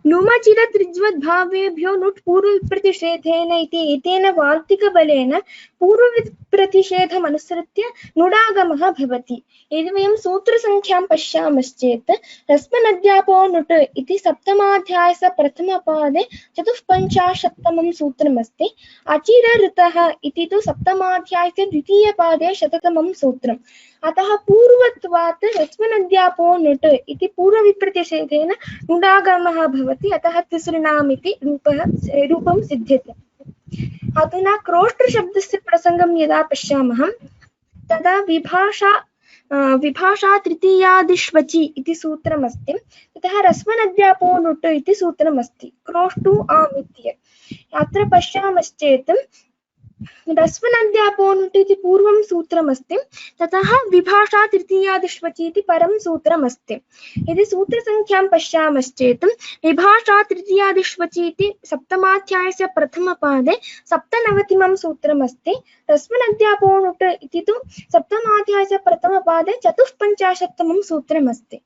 नुमचिरतृज्वद्भावेभ्यो नुट् पूर्वविप्रतिषेधेन इति एतेन वार्तिकबलेन पूर्वविप्रतिषेधमनुसृत्य नुडागमः भवति। यदि वयं सूत्रसङ्ख्यां पश्यामश्चेत् ह्रस्वनद्यापो नुट् इति सप्तमाध्यायस्य प्रथमपादे 54तमं सूत्रमस्ति। अचिर ऋतः इति तु सप्तमाध्यायस्य द्वितीयपादे 100तमं सूत्रम्। अतः पूर्वत्वात् ह्रस्वनद्यापो नुट् इति पूर्वविप्रतिषेधेन नुडागमः भवति। अतः तिसृणाम् इति रूपं सिद्ध्यते। अधुना क्रोष्टशब्दस्य प्रसङ्गं यदा पश्यामः तदा विभाषा तृतीयादिष्वचि इति सूत्रमस्ति। ततः ह्रस्वनद्यापो नुट् इति सूत्रमस्ति। क्रोष्टु आम् इति अत्र पश्यामश्चेत् ह्रस्वनद्यापो नुट् इति पूर्वं सूत्रमस्ति। ततः विभाषा तृतीयादिष्वचि इति परं सूत्रमस्ति। यदि सूत्रसङ्ख्यां पश्यामश्चेत् विभाषा तृतीयादिष्वचि इति सप्तमाध्यायस्य प्रथमपादे 97तमं सूत्रमस्ति। ह्रस्वनद्यापो नुट् इति तु सप्तमाध्यायस्य प्रथमपादे 54तमं सूत्रमस्ति।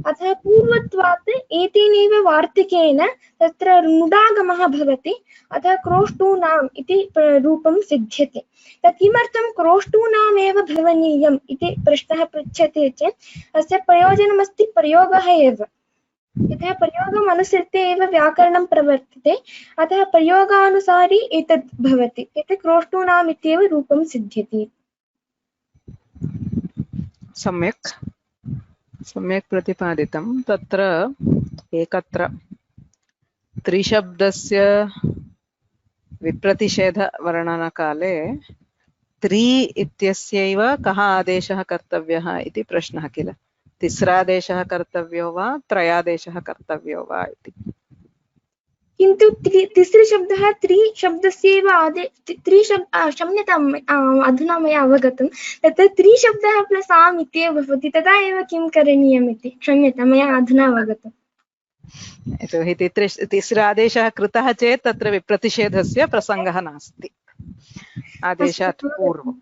अतः पूर्वत्वात् एतेनैव वार्तिकेन तत्र नुडागमः भवति। अतः क्रोष्टूनाम् इति रूपं सिद्ध्यते। तत् किमर्थं क्रोष्टूनामेव भवनीयम् इति प्रश्नः पृच्छ्यते चेत् अस्य प्रयोजनमस्ति प्रयोगः एव। यतः प्रयोगम् अनुसृत्य एव व्याकरणं प्रवर्तते। अतः प्रयोगानुसारी एतत् भवति। एतत् क्रोष्टूनाम् इत्येव रूपं सिद्ध्यति। सम्यक् प्रतिपादितं। तत्र एकत्र त्रिशब्दस्य विप्रतिषेधवर्णनकाले स्त्री इत्यस्यैव कः आदेशः कर्तव्यः इति प्रश्नः किल। तिस्रादेशः कर्तव्यो वा त्रयादेशः कर्तव्यो वा इति। किन्तु तिसृशब्दः त्रिशब्दस्यैव क्षम्यताम्, अधुना मया अवगतं तत्र त्रिशब्दः प्लस् आम् इत्येव भवति, तदा एव किं करणीयम् इति। क्षम्यतां, मया अधुना अवगतम्। यतोहि तिस्रादेशः कृतः चेत् तत्र विप्रतिषेधस्य प्रसङ्गः नास्ति आदेशात् पूर्वम्।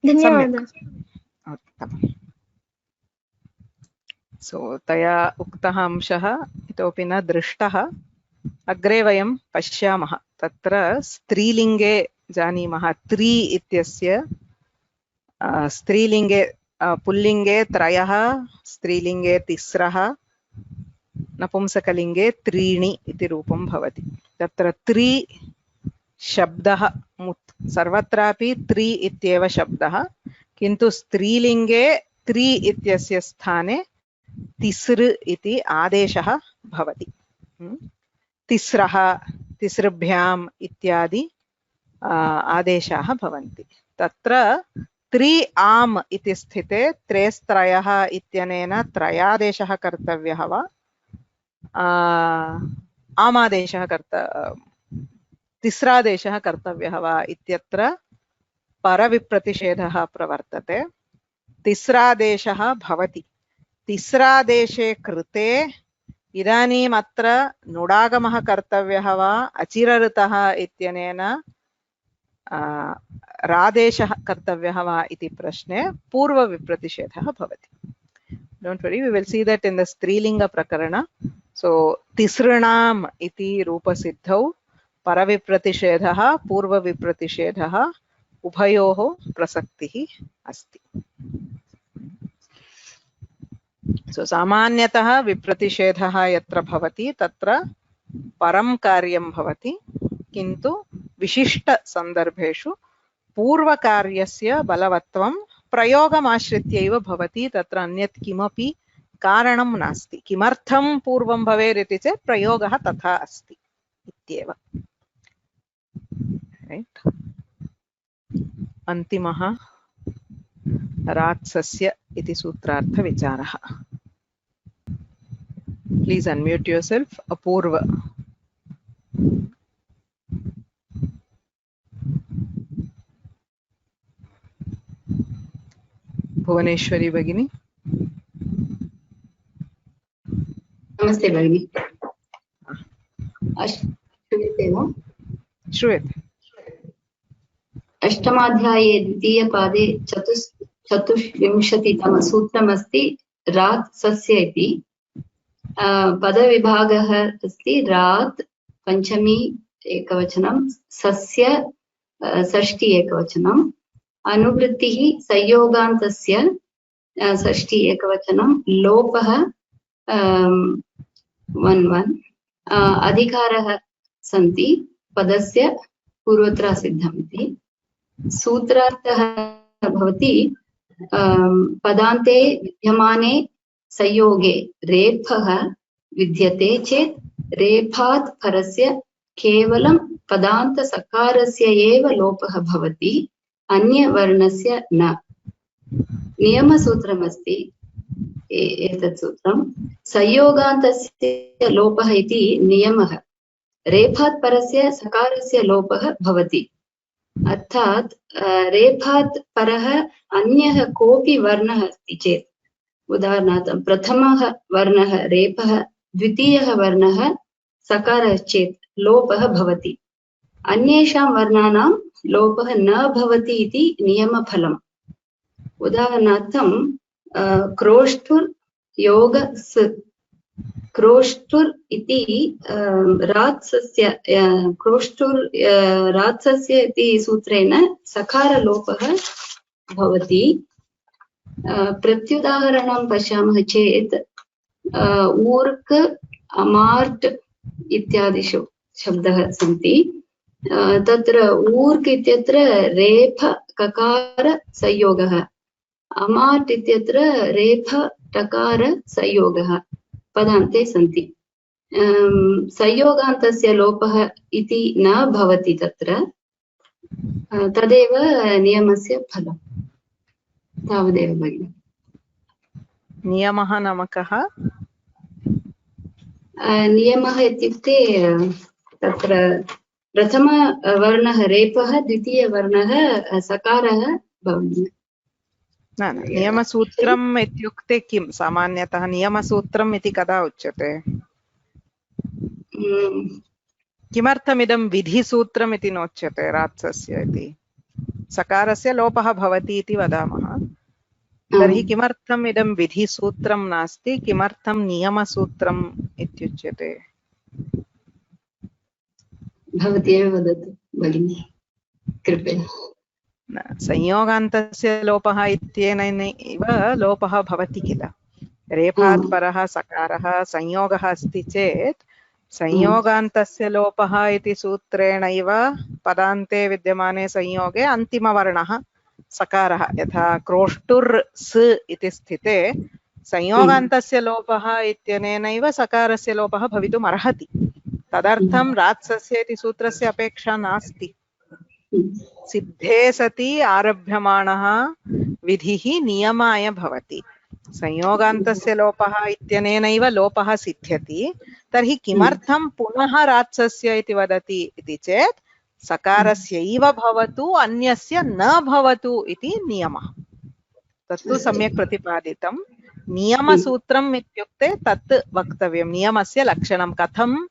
धन्यवादः। सो तया उक्तः अंशः इतोपि न दृष्टः, अग्रे वयं पश्यामः। तत्र स्त्रीलिङ्गे जानीमः त्रि इत्यस्य स्त्रीलिङ्गे पुल्लिङ्गे त्रयः, स्त्रीलिङ्गे तिस्रः, नपुंसकलिङ्गे त्रीणि इति रूपं भवति। तत्र त्रि शब्दः सर्वत्रापि त्रि इत्येव शब्दः, किन्तु स्त्रीलिङ्गे त्रि इत्यस्य स्थाने तिसृ इति आदेशः भवति। तिस्रः, तिसृभ्याम् इत्यादि आदेशाः भवन्ति। तत्र त्रि आम् इति स्थिते त्रेस्त्रयः इत्यनेन त्रयादेशः कर्तव्यः वा आमादेशः तिस्रादेशः कर्तव्यः वा इत्यत्र परविप्रतिषेधः प्रवर्तते। तिस्रादेशः भवति। तिस्रादेशे कृते इदानीम् अत्र नुडागमः कर्तव्यः वा अचिरऋतः इत्यनेन रादेशः कर्तव्यः वा इति प्रश्ने पूर्वविप्रतिषेधः भवति। Don't worry, we will see that in the स्त्रीलिङ्ग प्रकरण. So तिसृणाम् इति रूपसिद्धौ परविप्रतिषेधः पूर्वविप्रतिषेधः उभयोः प्रसक्तिः अस्ति। So सामान्यतः विप्रतिषेधः यत्र भवति तत्र परं कार्यं भवति, किन्तु विशिष्टसन्दर्भेषु पूर्वकार्यस्य बलवत्वं प्रयोगमाश्रित्यैव भवति। तत्र अन्यत् किमपि कारणं नास्ति। किमर्थं पूर्वं भवेत् इति चेत् प्रयोगः तथा अस्ति इत्येव। Right? अन्तिमः रात्सस्य इति सूत्रार्थविचारः। Please unmute yourself. अपूर्व। भुवनेश्वरी भगिनी। नमस्ते भगिनी। श्रूयते वा? श्रूयते। अष्टमाध्याये द्वितीयपादे चतुर्विंशतितमसूत्रमस्ति रात् सस्य इति। पदविभागः अस्ति रात् पञ्चमी एकवचनं, सस्य षष्ठी एकवचनं, अनुवृत्तिः संयोगान्तस्य षष्ठी एकवचनं, लोपः 1 अधिकारः सन्ति पदस्य पूर्वत्र सिद्धम् इति। सूत्रार्थः भवति पदान्ते विद्यमाने संयोगे रेफः विद्यते चेत् रेफात् परस्य केवलं पदान्तसकारस्य एव लोपः भवति, अन्यवर्णस्य न। नियमसूत्रमस्ति एतत् सूत्रं। संयोगान्तस्य लोपः इति नियमः, रेफात् परस्य सकारस्य लोपः भवति। अर्थात् रेफात् परः अन्यः कोऽपि वर्णः अस्ति चेत्, उदाहरणार्थं प्रथमः वर्णः रेफः, द्वितीयः वर्णः सकारः चेत् लोपः भवति। अन्येषां वर्णानां लोपः न भवति इति नियमफलम्। उदाहरणार्थं क्रोष्टुर् योग स्, क्रोष्टुर् इति रात्सस्य क्रोष्टुर् रात्सस्य इति सूत्रेण सकारलोपः भवति। प्रत्युदाहरणं पश्यामः चेत् ऊर्क् अमार्ट् इत्यादिषु शब्दः सन्ति। तत्र ऊर्क् इत्यत्र रेफ ककार संयोगः, अमार्ट् इत्यत्र रेफ टकार संयोगः पदान्ते सन्ति। संयोगान्तस्य लोपः इति न भवति तत्र। तदेव नियमस्य फलं। तावदेव भगिनि। नियमः नाम कः? नियमः इत्युक्ते तत्र प्रथमवर्णः रेपः, द्वितीयवर्णः सकारः भवति। न नियमसूत्रम् इत्युक्ते किं? सामान्यतः नियमसूत्रम् इति कदा उच्यते? किमर्थमिदं विधिसूत्रम् इति नोच्यते? रात्सस्य इति सकारस्य लोपः भवति इति वदामः। तर्हि किमर्थम् इदं विधिसूत्रं नास्ति, किमर्थं नियमसूत्रम् इत्युच्यते? भवती एव वदतु भगिनि कृपया। संयोगान्तस्य लोपः इत्यनेनैव लोपः भवति किल। रेफात् परः सकारः संयोगः अस्ति चेत् संयोगान्तस्य लोपः इति सूत्रेणैव पदान्ते विद्यमाने संयोगे अन्तिमवर्णः सकारः। यथा क्रोष्टुर् स् इति स्थिते संयोगान्तस्य लोपः इत्यनेनैव सकारस्य लोपः भवितुम् अर्हति। तदर्थं रात्सस्य इति सूत्रस्य अपेक्षा नास्ति। सिद्धे सति आरभ्यमाणः विधिः नियमाय भवति। संयोगान्तस्य लोपः इत्यनेनैव लोपः सिद्ध्यति। तर्हि किमर्थं पुनः रात्सस्य इति वदति इति चेत् सकारस्यैव भवतु अन्यस्य न भवतु इति नियमः। तत्तु सम्यक् प्रतिपादितं। नियमसूत्रम् इत्युक्ते तत् वक्तव्यं, नियमस्य लक्षणं कथं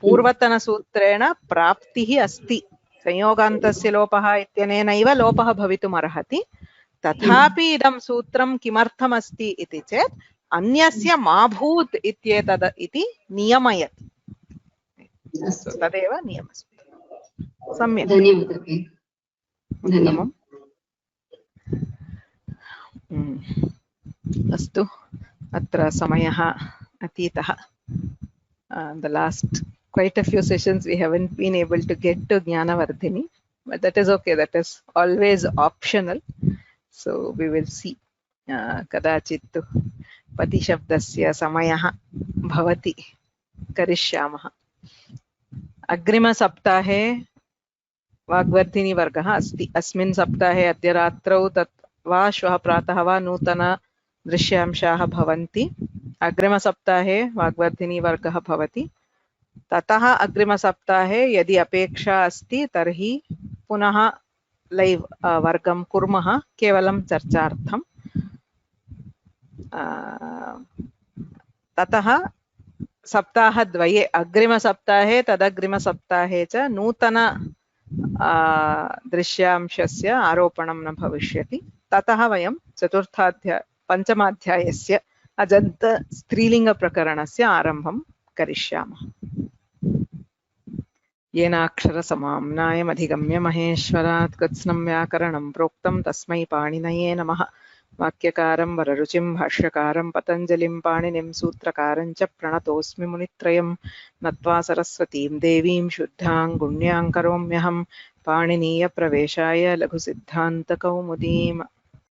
पूर्वतनसूत्रेण प्राप्तिः अस्ति। संयोगान्तस्य लोपः इत्यनेनैव लोपः भवितुम् अर्हति। तथापि इदं सूत्रं किमर्थमस्ति इति चेत् अन्यस्य मा भूत् इत्येतद् इति नियमयति। तदेव नियमसूत्रं। सम्यक्, उत्तमम्। अस्तु, अत्र समयः अतीतः। The last quite a few sessions we haven't been able to get to Jnanavardhini, but that is okay. That is always optional. So we will see. Kadachit pati shabdasya samayah bhavati karishyamah. Agrima saptahe Vagvardhini vargah asti. Asmin saptahe adya ratrau tat va shvah pratah va nutana दृश्यांशाः भवन्ति। अग्रिमसप्ताहे वाग्वर्धिनी वर्गः भवति। ततः अग्रिमसप्ताहे यदि अपेक्षा अस्ति तर्हि पुनः लैव् वर्गं कुर्मः केवलं चर्चार्थं। ततः सप्ताहद्वये अग्रिमसप्ताहे तदग्रिमसप्ताहे च नूतन दृश्यांशस्य आरोपणं न भविष्यति। ततः वयं पञ्चमाध्यायस्य अजन्त स्त्रीलिङ्गप्रकरणस्य आरम्भं करिष्यामः। येनाक्षरसमाम्नायमधिगम्य महेश्वरात् कृत्स्नं व्याकरणं प्रोक्तं तस्मै पाणिनये नमः। वाक्यकारं वररुचिं भाष्यकारं पतञ्जलिं पाणिनिं सूत्रकारं च प्रणतोऽस्मि मुनित्रयं। नत्वा सरस्वतीं देवीं शुद्धां गुण्यां करोम्यहं। पाणिनीयप्रवेशाय लघुसिद्धान्तकौमुदीम्